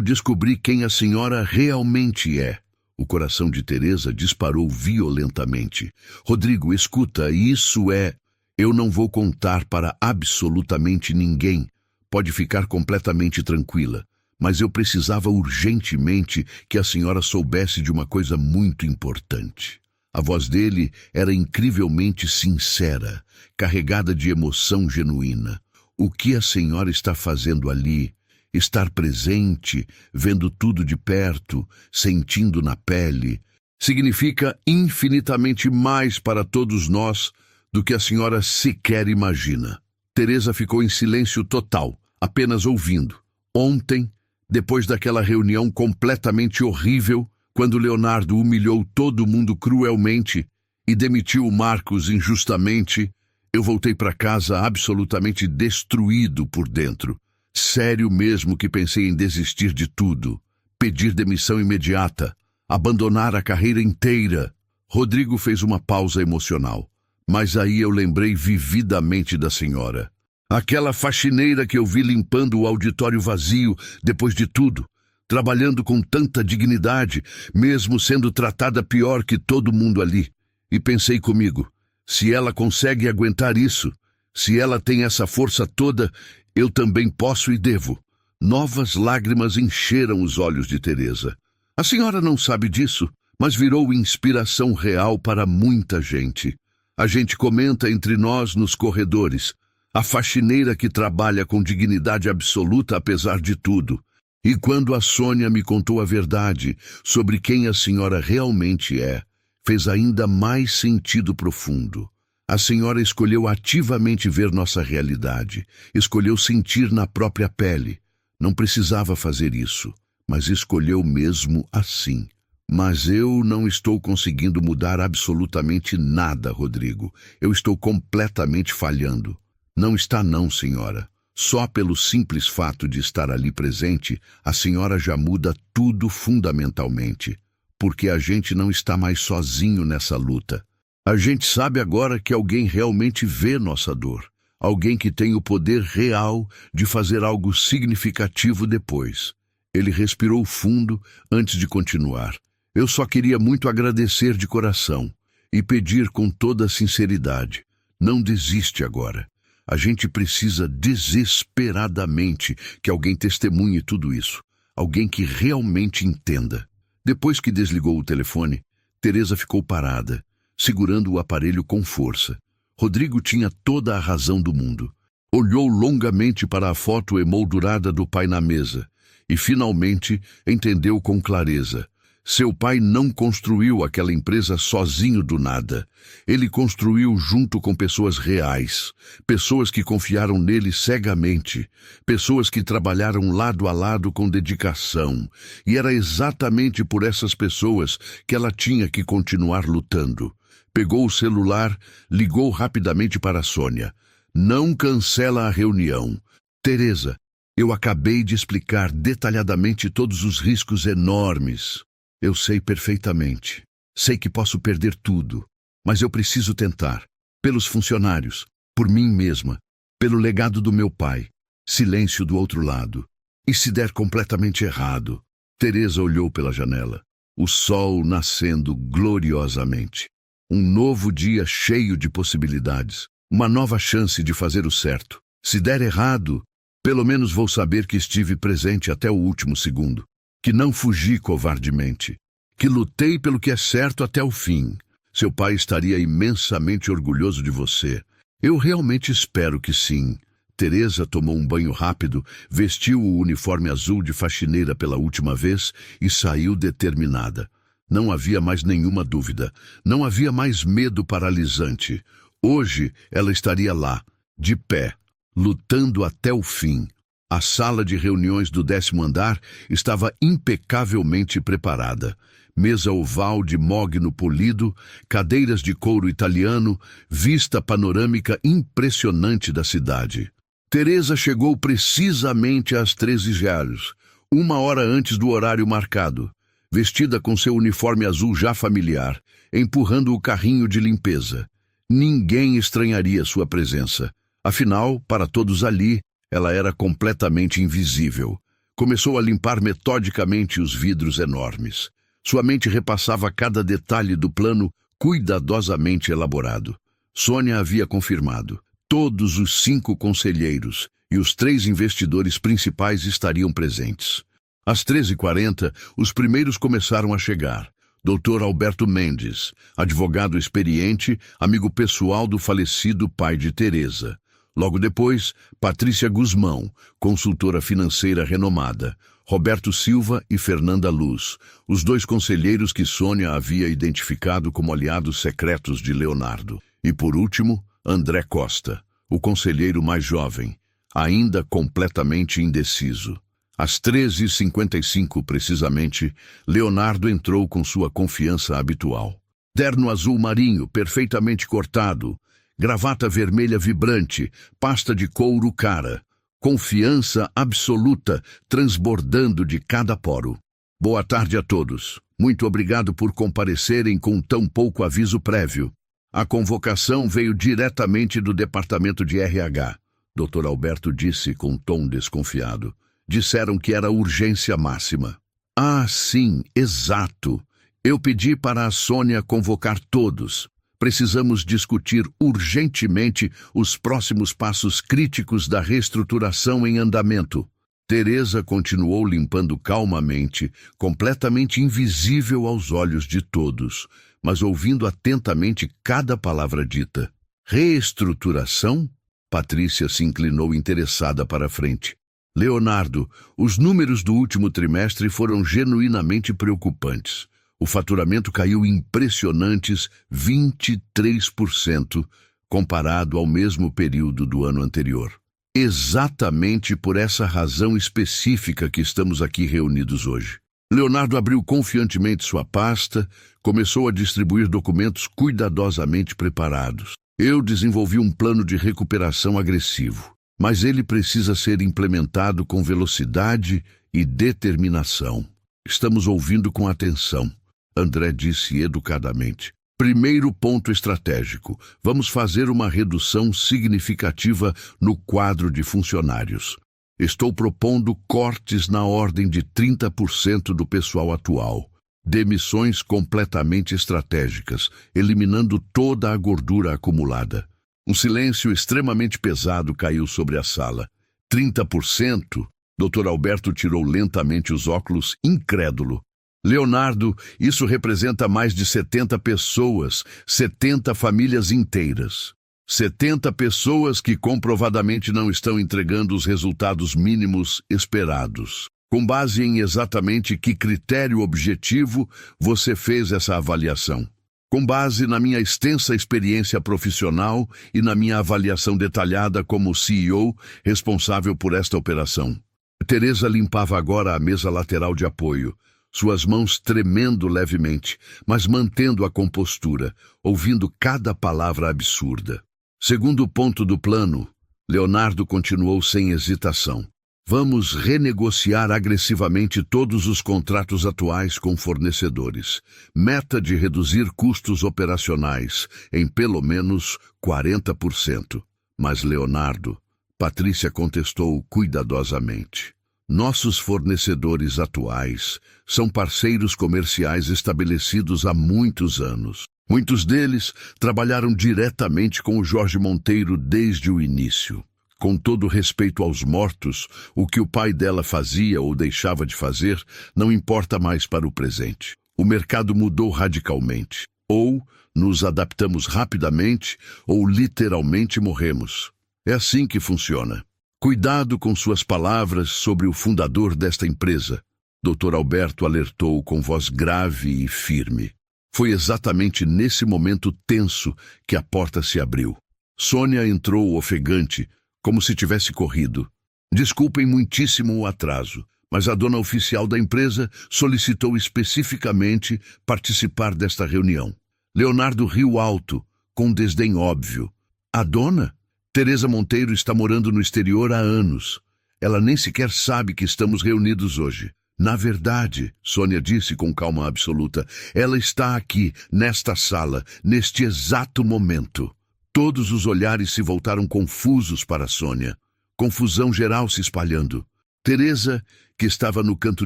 A: descobri quem a senhora realmente é. O coração de Teresa disparou violentamente. Rodrigo, escuta, isso é... Eu não vou contar para absolutamente ninguém. Pode ficar completamente tranquila. mas eu precisava urgentemente que a senhora soubesse de uma coisa muito importante. A voz dele era incrivelmente sincera, carregada de emoção genuína. O que a senhora está fazendo ali? Estar presente, vendo tudo de perto, sentindo na pele, significa infinitamente mais para todos nós do que a senhora sequer imagina. Teresa ficou em silêncio total, apenas ouvindo. Ontem, depois daquela reunião completamente horrível, quando Leonardo humilhou todo mundo cruelmente e demitiu o Marcos injustamente, eu voltei para casa absolutamente destruído por dentro. Sério mesmo que pensei em desistir de tudo, pedir demissão imediata, abandonar a carreira inteira. Rodrigo fez uma pausa emocional, mas aí eu lembrei vividamente da senhora. Aquela faxineira que eu vi limpando o auditório vazio depois de tudo, trabalhando com tanta dignidade, mesmo sendo tratada pior que todo mundo ali. E pensei comigo, se ela consegue aguentar isso, se ela tem essa força toda, eu também posso e devo. Novas lágrimas encheram os olhos de Teresa. A senhora não sabe disso, mas virou inspiração real para muita gente. A gente comenta entre nós nos corredores. A faxineira que trabalha com dignidade absoluta apesar de tudo. E quando a Sônia me contou a verdade sobre quem a senhora realmente é, fez ainda mais sentido profundo. A senhora escolheu ativamente ver nossa realidade, escolheu sentir na própria pele. Não precisava fazer isso, mas escolheu mesmo assim. Mas eu não estou conseguindo mudar absolutamente nada, Rodrigo. Eu estou completamente falhando. Não está não, senhora. Só pelo simples fato de estar ali presente, a senhora já muda tudo fundamentalmente. Porque a gente não está mais sozinho nessa luta. A gente sabe agora que alguém realmente vê nossa dor. Alguém que tem o poder real de fazer algo significativo depois. Ele respirou fundo antes de continuar. Eu só queria muito agradecer de coração e pedir com toda sinceridade. Não desiste agora. A gente precisa desesperadamente que alguém testemunhe tudo isso. Alguém que realmente entenda. Depois que desligou o telefone, Teresa ficou parada, segurando o aparelho com força. Rodrigo tinha toda a razão do mundo. Olhou longamente para a foto emoldurada do pai na mesa e finalmente entendeu com clareza. Seu pai não construiu aquela empresa sozinho do nada. Ele construiu junto com pessoas reais, pessoas que confiaram nele cegamente, pessoas que trabalharam lado a lado com dedicação. E era exatamente por essas pessoas que ela tinha que continuar lutando. Pegou o celular, ligou rapidamente para a Sônia. Não cancela a reunião. Teresa, eu acabei de explicar detalhadamente todos os riscos enormes. Eu sei perfeitamente. Sei que posso perder tudo, mas eu preciso tentar. Pelos funcionários, por mim mesma, pelo legado do meu pai. Silêncio do outro lado. E se der completamente errado? Teresa olhou pela janela. O sol nascendo gloriosamente. Um novo dia cheio de possibilidades. Uma nova chance de fazer o certo. Se der errado, pelo menos vou saber que estive presente até o último segundo. Que não fugi covardemente, que lutei pelo que é certo até o fim. Seu pai estaria imensamente orgulhoso de você. Eu realmente espero que sim. Teresa tomou um banho rápido, vestiu o uniforme azul de faxineira pela última vez e saiu determinada. Não havia mais nenhuma dúvida, não havia mais medo paralisante. Hoje ela estaria lá, de pé, lutando até o fim. A sala de reuniões do 10º andar estava impecavelmente preparada. Mesa oval de mogno polido, cadeiras de couro italiano, vista panorâmica impressionante da cidade. Teresa chegou precisamente às 13h, 1 hora antes do horário marcado, vestida com seu uniforme azul já familiar, empurrando o carrinho de limpeza. Ninguém estranharia sua presença. Afinal, para todos ali, ela era completamente invisível. Começou a limpar metodicamente os vidros enormes. Sua mente repassava cada detalhe do plano cuidadosamente elaborado. Sônia havia confirmado. Todos os 5 conselheiros e os 3 investidores principais estariam presentes. Às 13h40, os primeiros começaram a chegar. Dr. Alberto Mendes, advogado experiente, amigo pessoal do falecido pai de Teresa. Logo depois, Patrícia Guzmão, consultora financeira renomada. Roberto Silva e Fernanda Luz, os 2 conselheiros que Sônia havia identificado como aliados secretos de Leonardo. E por último, André Costa, o conselheiro mais jovem, ainda completamente indeciso. Às 13h55, precisamente, Leonardo entrou com sua confiança habitual. Terno azul marinho, perfeitamente cortado, gravata vermelha vibrante, pasta de couro cara, confiança absoluta transbordando de cada poro. Boa tarde a todos. Muito obrigado por comparecerem com tão pouco aviso prévio. A convocação veio diretamente do departamento de RH. Dr. Alberto disse com tom desconfiado. Disseram que era urgência máxima. Ah, sim, exato. Eu pedi para a Sônia convocar todos. Precisamos discutir urgentemente os próximos passos críticos da reestruturação em andamento. Teresa continuou limpando calmamente, completamente invisível aos olhos de todos, mas ouvindo atentamente cada palavra dita. Reestruturação? Patrícia se inclinou interessada para a frente. Leonardo, os números do último trimestre foram genuinamente preocupantes. O faturamento caiu impressionantes 23% comparado ao mesmo período do ano anterior. Exatamente por essa razão específica que estamos aqui reunidos hoje. Leonardo abriu confiantemente sua pasta, começou a distribuir documentos cuidadosamente preparados. Eu desenvolvi um plano de recuperação agressivo, mas ele precisa ser implementado com velocidade e determinação. Estamos ouvindo com atenção. André disse educadamente. Primeiro ponto estratégico. Vamos fazer uma redução significativa no quadro de funcionários. Estou propondo cortes na ordem de 30% do pessoal atual. Demissões completamente estratégicas, eliminando toda a gordura acumulada. Um silêncio extremamente pesado caiu sobre a sala. 30%? Dr. Alberto tirou lentamente os óculos, incrédulo. Leonardo, isso representa mais de 70 pessoas, 70 famílias inteiras. 70 pessoas que comprovadamente não estão entregando os resultados mínimos esperados. Com base em exatamente que critério objetivo você fez essa avaliação? Com base na minha extensa experiência profissional e na minha avaliação detalhada como CEO responsável por esta operação. Teresa limpava agora a mesa lateral de apoio. Suas mãos tremendo levemente, mas mantendo a compostura, ouvindo cada palavra absurda. Segundo ponto do plano, Leonardo continuou sem hesitação. Vamos renegociar agressivamente todos os contratos atuais com fornecedores. Meta de reduzir custos operacionais em pelo menos 40%. Mas Leonardo, Patrícia contestou cuidadosamente. Nossos fornecedores atuais são parceiros comerciais estabelecidos há muitos anos. Muitos deles trabalharam diretamente com o Jorge Monteiro desde o início. Com todo respeito aos mortos, o que o pai dela fazia ou deixava de fazer não importa mais para o presente. O mercado mudou radicalmente. Ou nos adaptamos rapidamente, ou literalmente morremos. É assim que funciona. Cuidado com suas palavras sobre o fundador desta empresa. Dr. Alberto alertou com voz grave e firme. Foi exatamente nesse momento tenso que a porta se abriu. Sônia entrou ofegante, como se tivesse corrido. Desculpem muitíssimo o atraso, mas a dona oficial da empresa solicitou especificamente participar desta reunião. Leonardo riu alto, com desdém óbvio. A dona? Teresa Monteiro está morando no exterior há anos. Ela nem sequer sabe que estamos reunidos hoje. Na verdade, Sônia disse com calma absoluta, ela está aqui, nesta sala, neste exato momento. Todos os olhares se voltaram confusos para Sônia. Confusão geral se espalhando. Teresa, que estava no canto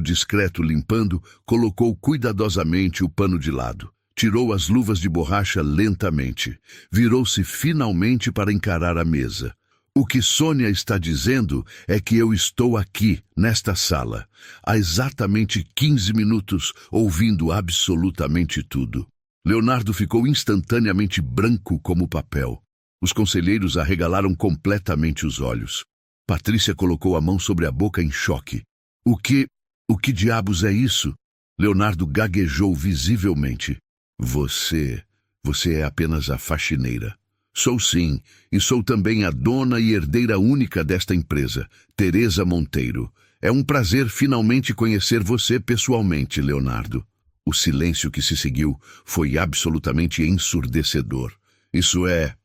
A: discreto limpando, colocou cuidadosamente o pano de lado. Tirou as luvas de borracha lentamente. Virou-se finalmente para encarar a mesa. O que Sônia está dizendo é que eu estou aqui, nesta sala, há exatamente 15 minutos, ouvindo absolutamente tudo. Leonardo ficou instantaneamente branco como papel. Os conselheiros arregalaram completamente os olhos. Patrícia colocou a mão sobre a boca em choque. O que diabos é isso? Leonardo gaguejou visivelmente. Você é apenas a faxineira. Sou sim, e sou também a dona e herdeira única desta empresa, Teresa Monteiro. É um prazer finalmente conhecer você pessoalmente, Leonardo. O silêncio que se seguiu foi absolutamente ensurdecedor. Isso é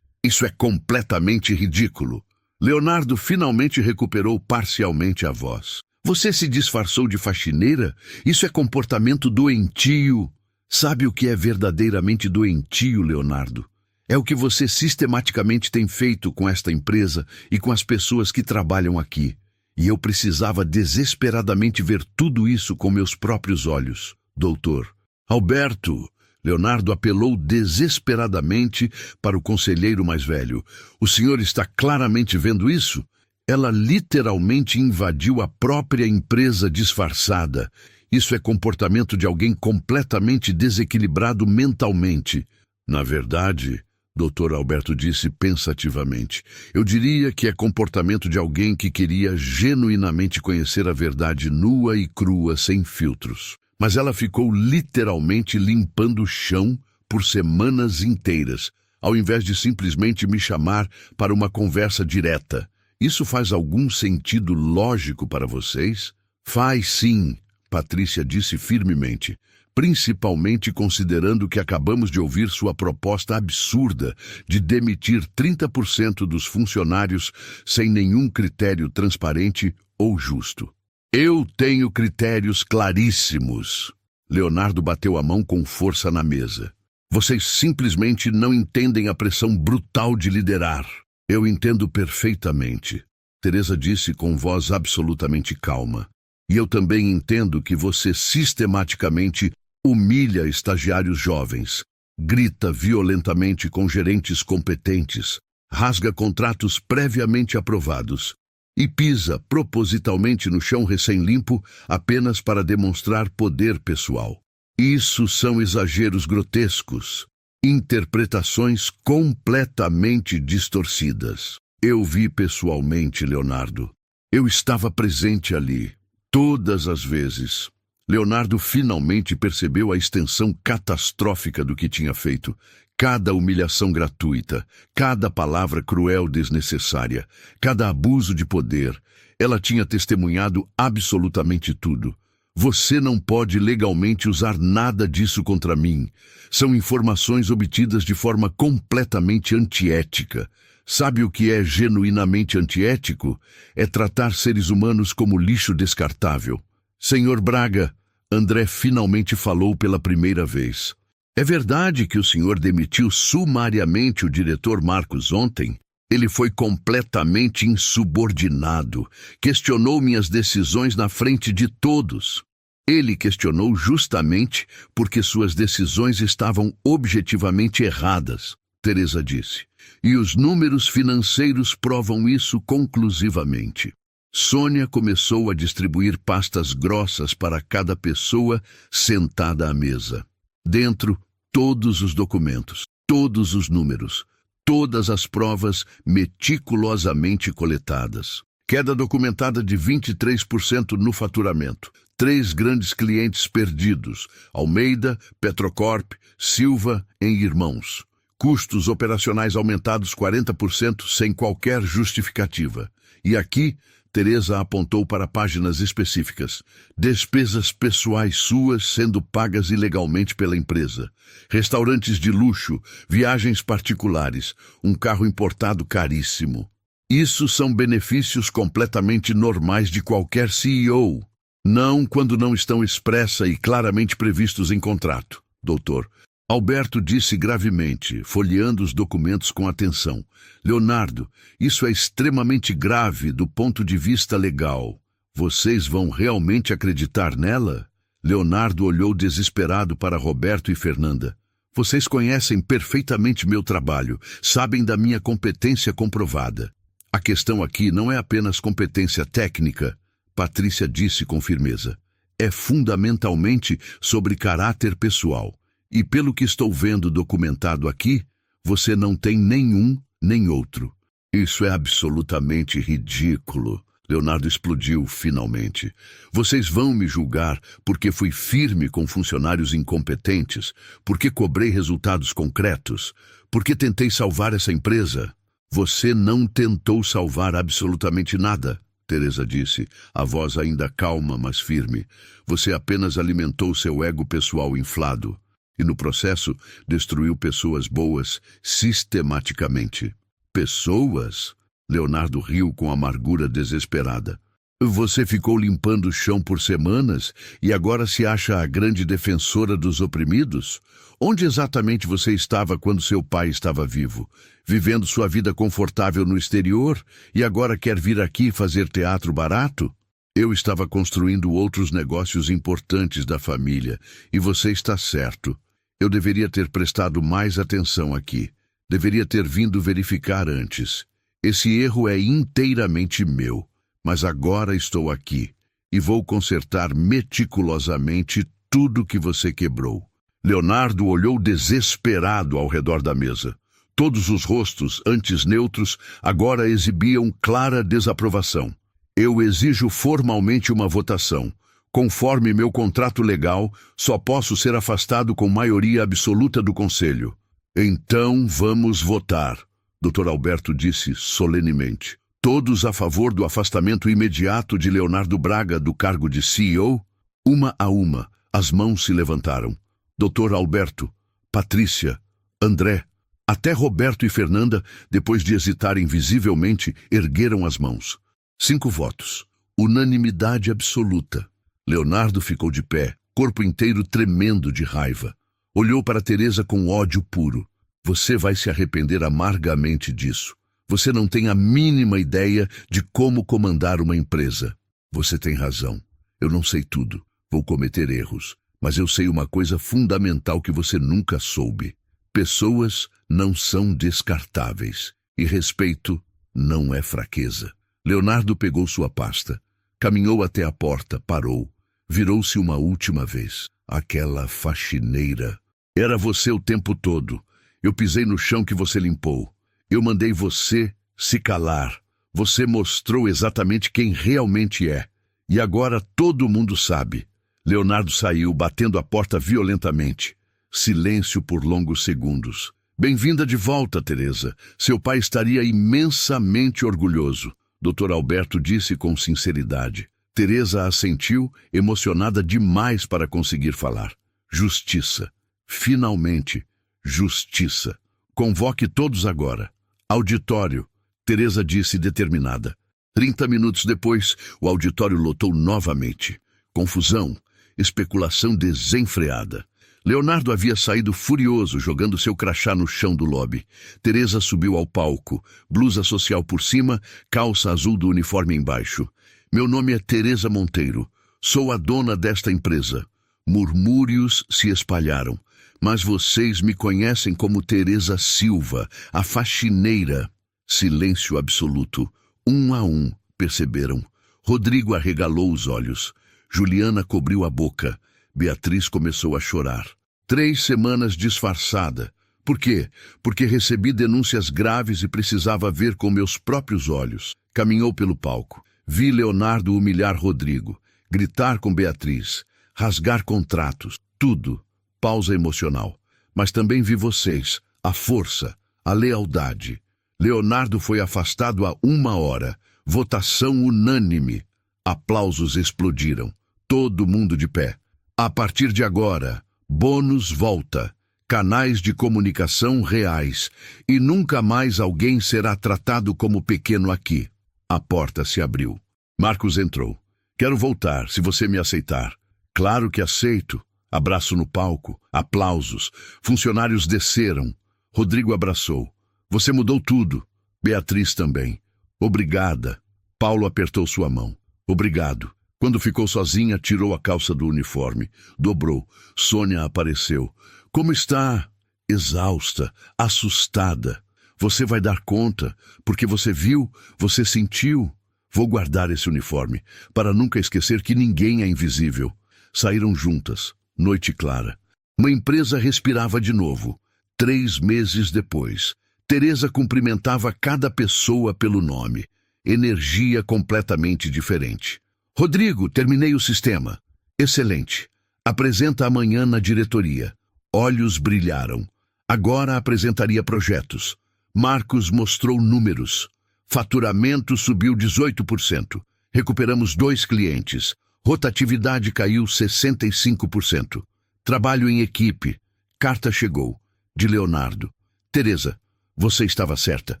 A: completamente ridículo. Leonardo finalmente recuperou parcialmente a voz. Você se disfarçou de faxineira? Isso é comportamento doentio. Sabe o que é verdadeiramente doentio, Leonardo? É o que você sistematicamente tem feito com esta empresa e com as pessoas que trabalham aqui. E eu precisava desesperadamente ver tudo isso com meus próprios olhos. Doutor Alberto, Leonardo apelou desesperadamente para o conselheiro mais velho. O senhor está claramente vendo isso? Ela literalmente invadiu a própria empresa disfarçada. Isso é comportamento de alguém completamente desequilibrado mentalmente. Na verdade, Dr. Alberto disse pensativamente, eu diria que é comportamento de alguém que queria genuinamente conhecer a verdade nua e crua, sem filtros. Mas ela ficou literalmente limpando o chão por semanas inteiras, ao invés de simplesmente me chamar para uma conversa direta. Isso faz algum sentido lógico para vocês? Faz sim, Patrícia disse firmemente. Principalmente considerando que acabamos de ouvir sua proposta absurda de demitir 30% dos funcionários sem nenhum critério transparente ou justo. Eu tenho critérios claríssimos. Leonardo bateu a mão com força na mesa. Vocês simplesmente não entendem a pressão brutal de liderar. Eu entendo perfeitamente. Teresa disse com voz absolutamente calma. E eu também entendo que você sistematicamente humilha estagiários jovens, grita violentamente com gerentes competentes, rasga contratos previamente aprovados e pisa propositalmente no chão recém-limpo apenas para demonstrar poder pessoal. Isso são exageros grotescos, interpretações completamente distorcidas. Eu vi pessoalmente, Leonardo. Eu estava presente ali, todas as vezes. Leonardo finalmente percebeu a extensão catastrófica do que tinha feito. Cada humilhação gratuita, cada palavra cruel desnecessária, cada abuso de poder. Ela tinha testemunhado absolutamente tudo. Você não pode legalmente usar nada disso contra mim. São informações obtidas de forma completamente antiética. Sabe o que é genuinamente antiético? É tratar seres humanos como lixo descartável. Senhor Braga, André finalmente falou pela primeira vez. É verdade que o senhor demitiu sumariamente o diretor Marcos ontem? Ele foi completamente insubordinado. Questionou minhas decisões na frente de todos. Ele questionou justamente porque suas decisões estavam objetivamente erradas, Teresa disse. E os números financeiros provam isso conclusivamente. Sônia começou a distribuir pastas grossas para cada pessoa sentada à mesa. Dentro, todos os documentos, todos os números, todas as provas meticulosamente coletadas. Queda documentada de 23% no faturamento. 3 grandes clientes perdidos: Almeida, Petrocorp, Silva em Irmãos. Custos operacionais aumentados 40% sem qualquer justificativa. E aqui, Teresa apontou para páginas específicas. Despesas pessoais suas sendo pagas ilegalmente pela empresa. Restaurantes de luxo, viagens particulares, um carro importado caríssimo. Isso são benefícios completamente normais de qualquer CEO. Não quando não estão expressa e claramente previstos em contrato, doutor. Alberto disse gravemente, folheando os documentos com atenção. Leonardo, isso é extremamente grave do ponto de vista legal. Vocês vão realmente acreditar nela? Leonardo olhou desesperado para Roberto e Fernanda. Vocês conhecem perfeitamente meu trabalho, sabem da minha competência comprovada. A questão aqui não é apenas competência técnica, Patrícia disse com firmeza. É fundamentalmente sobre caráter pessoal. E pelo que estou vendo documentado aqui, você não tem nenhum nem outro. Isso é absolutamente ridículo. Leonardo explodiu finalmente. Vocês vão me julgar porque fui firme com funcionários incompetentes, porque cobrei resultados concretos, porque tentei salvar essa empresa. Você não tentou salvar absolutamente nada, Teresa disse, a voz ainda calma, mas firme. Você apenas alimentou seu ego pessoal inflado e, no processo, destruiu pessoas boas sistematicamente. Pessoas? Leonardo riu com amargura desesperada. Você ficou limpando o chão por semanas e agora se acha a grande defensora dos oprimidos? Onde exatamente você estava quando seu pai estava vivo? Vivendo sua vida confortável no exterior e agora quer vir aqui fazer teatro barato? Eu estava construindo outros negócios importantes da família e você está certo. Eu deveria ter prestado mais atenção aqui. Deveria ter vindo verificar antes. Esse erro é inteiramente meu, mas agora estou aqui e vou consertar meticulosamente tudo que você quebrou. Leonardo olhou desesperado ao redor da mesa. Todos os rostos, antes neutros, agora exibiam clara desaprovação. Eu exijo formalmente uma votação. Conforme meu contrato legal, só posso ser afastado com maioria absoluta do Conselho. Então vamos votar, Dr. Alberto disse solenemente. Todos a favor do afastamento imediato de Leonardo Braga do cargo de CEO? Uma a uma, as mãos se levantaram. Dr. Alberto, Patrícia, André, até Roberto e Fernanda, depois de hesitarem visivelmente, ergueram as mãos. 5 votos. Unanimidade absoluta. Leonardo ficou de pé, corpo inteiro tremendo de raiva. Olhou para Teresa com ódio puro. Você vai se arrepender amargamente disso. Você não tem a mínima ideia de como comandar uma empresa. Você tem razão. Eu não sei tudo. Vou cometer erros. Mas eu sei uma coisa fundamental que você nunca soube. Pessoas não são descartáveis. E respeito não é fraqueza. Leonardo pegou sua pasta. Caminhou até a porta, parou. Virou-se uma última vez. Aquela faxineira. Era você o tempo todo. Eu pisei no chão que você limpou. Eu mandei você se calar. Você mostrou exatamente quem realmente é. E agora todo mundo sabe. Leonardo saiu, batendo a porta violentamente. Silêncio por longos segundos. Bem-vinda de volta, Teresa. Seu pai estaria imensamente orgulhoso. Dr. Alberto disse com sinceridade. Teresa assentiu, emocionada demais para conseguir falar. Justiça. Finalmente, justiça. Convoque todos agora. Auditório. Teresa disse determinada. 30 minutos depois, o auditório lotou novamente. Confusão. Especulação desenfreada. Leonardo havia saído furioso, jogando seu crachá no chão do lobby. Teresa subiu ao palco, blusa social por cima, calça azul do uniforme embaixo. Meu nome é Teresa Monteiro. Sou a dona desta empresa. Murmúrios se espalharam. Mas vocês me conhecem como Teresa Silva, a faxineira. Silêncio absoluto. Um a um, perceberam. Rodrigo arregalou os olhos. Juliana cobriu a boca. Beatriz começou a chorar. 3 semanas disfarçada. Por quê? Porque recebi denúncias graves e precisava ver com meus próprios olhos. Caminhou pelo palco. Vi Leonardo humilhar Rodrigo, gritar com Beatriz, rasgar contratos, tudo. Pausa emocional. Mas também vi vocês, a força, a lealdade. Leonardo foi afastado há 1 hora. Votação unânime. Aplausos explodiram. Todo mundo de pé. A partir de agora, bônus volta. Canais de comunicação reais. E nunca mais alguém será tratado como pequeno aqui. A porta se abriu. Marcos entrou. Quero voltar, se você me aceitar. Claro que aceito. Abraço no palco. Aplausos. Funcionários desceram. Rodrigo abraçou. Você mudou tudo. Beatriz também. Obrigada. Paulo apertou sua mão. Obrigado. Quando ficou sozinha, tirou a calça do uniforme. Dobrou. Sônia apareceu. Como está? Exausta, assustada. Você vai dar conta, porque você viu, você sentiu. Vou guardar esse uniforme, para nunca esquecer que ninguém é invisível. Saíram juntas, noite clara. Uma empresa respirava de novo. 3 meses depois, Teresa cumprimentava cada pessoa pelo nome. Energia completamente diferente. Rodrigo, terminei o sistema. Excelente. Apresenta amanhã na diretoria. Olhos brilharam. Agora apresentaria projetos. Marcos mostrou números. Faturamento subiu 18%. Recuperamos 2 clientes. Rotatividade caiu 65%. Trabalho em equipe. Carta chegou. De Leonardo. Teresa, você estava certa.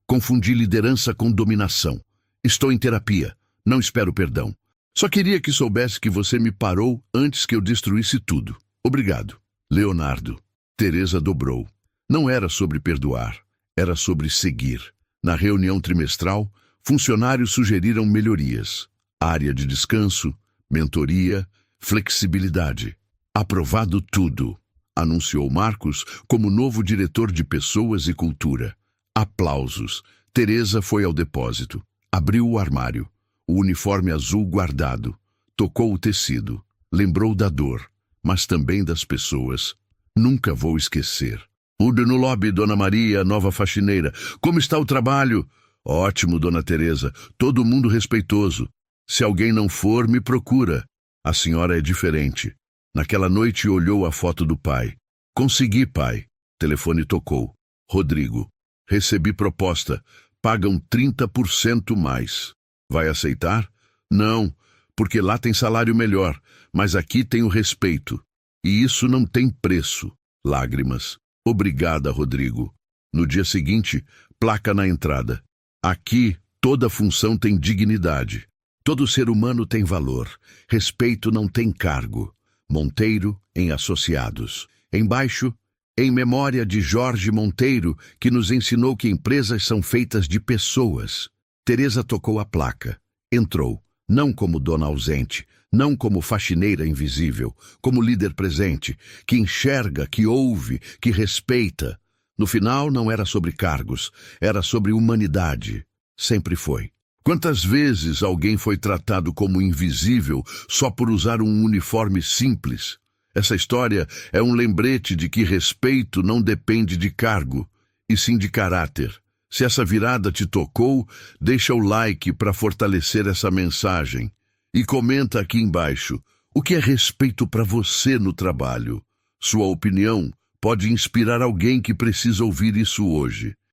A: Confundi liderança com dominação. Estou em terapia. Não espero perdão. Só queria que soubesse que você me parou antes que eu destruísse tudo. Obrigado. Leonardo. Teresa dobrou. Não era sobre perdoar. Era sobre seguir. Na reunião trimestral, funcionários sugeriram melhorias. Área de descanso, mentoria, flexibilidade. Aprovado tudo, anunciou Marcos como novo diretor de pessoas e cultura. Aplausos. Teresa foi ao depósito. Abriu o armário. O uniforme azul guardado. Tocou o tecido. Lembrou da dor, mas também das pessoas. Nunca vou esquecer. Udo no lobby, Dona Maria, nova faxineira. Como está o trabalho? Ótimo, Dona Teresa. Todo mundo respeitoso. Se alguém não for, me procura. A senhora é diferente. Naquela noite olhou a foto do pai. Consegui, pai. Telefone tocou. Rodrigo. Recebi proposta. Pagam 30% mais. Vai aceitar? Não, porque lá tem salário melhor, mas aqui tem o respeito. E isso não tem preço. Lágrimas. Obrigada, Rodrigo. No dia seguinte, placa na entrada. Aqui, toda função tem dignidade. Todo ser humano tem valor. Respeito não tem cargo. Monteiro em Associados. Embaixo, em memória de Jorge Monteiro, que nos ensinou que empresas são feitas de pessoas. Teresa tocou a placa. Entrou, não como dona ausente, não como faxineira invisível, como líder presente, que enxerga, que ouve, que respeita. No final, não era sobre cargos, era sobre humanidade. Sempre foi. Quantas vezes alguém foi tratado como invisível só por usar um uniforme simples? Essa história é um lembrete de que respeito não depende de cargo, e sim de caráter. Se essa virada te tocou, deixa o like para fortalecer essa mensagem. E comenta aqui embaixo, o que é respeito para você no trabalho? Sua opinião pode inspirar alguém que precisa ouvir isso hoje.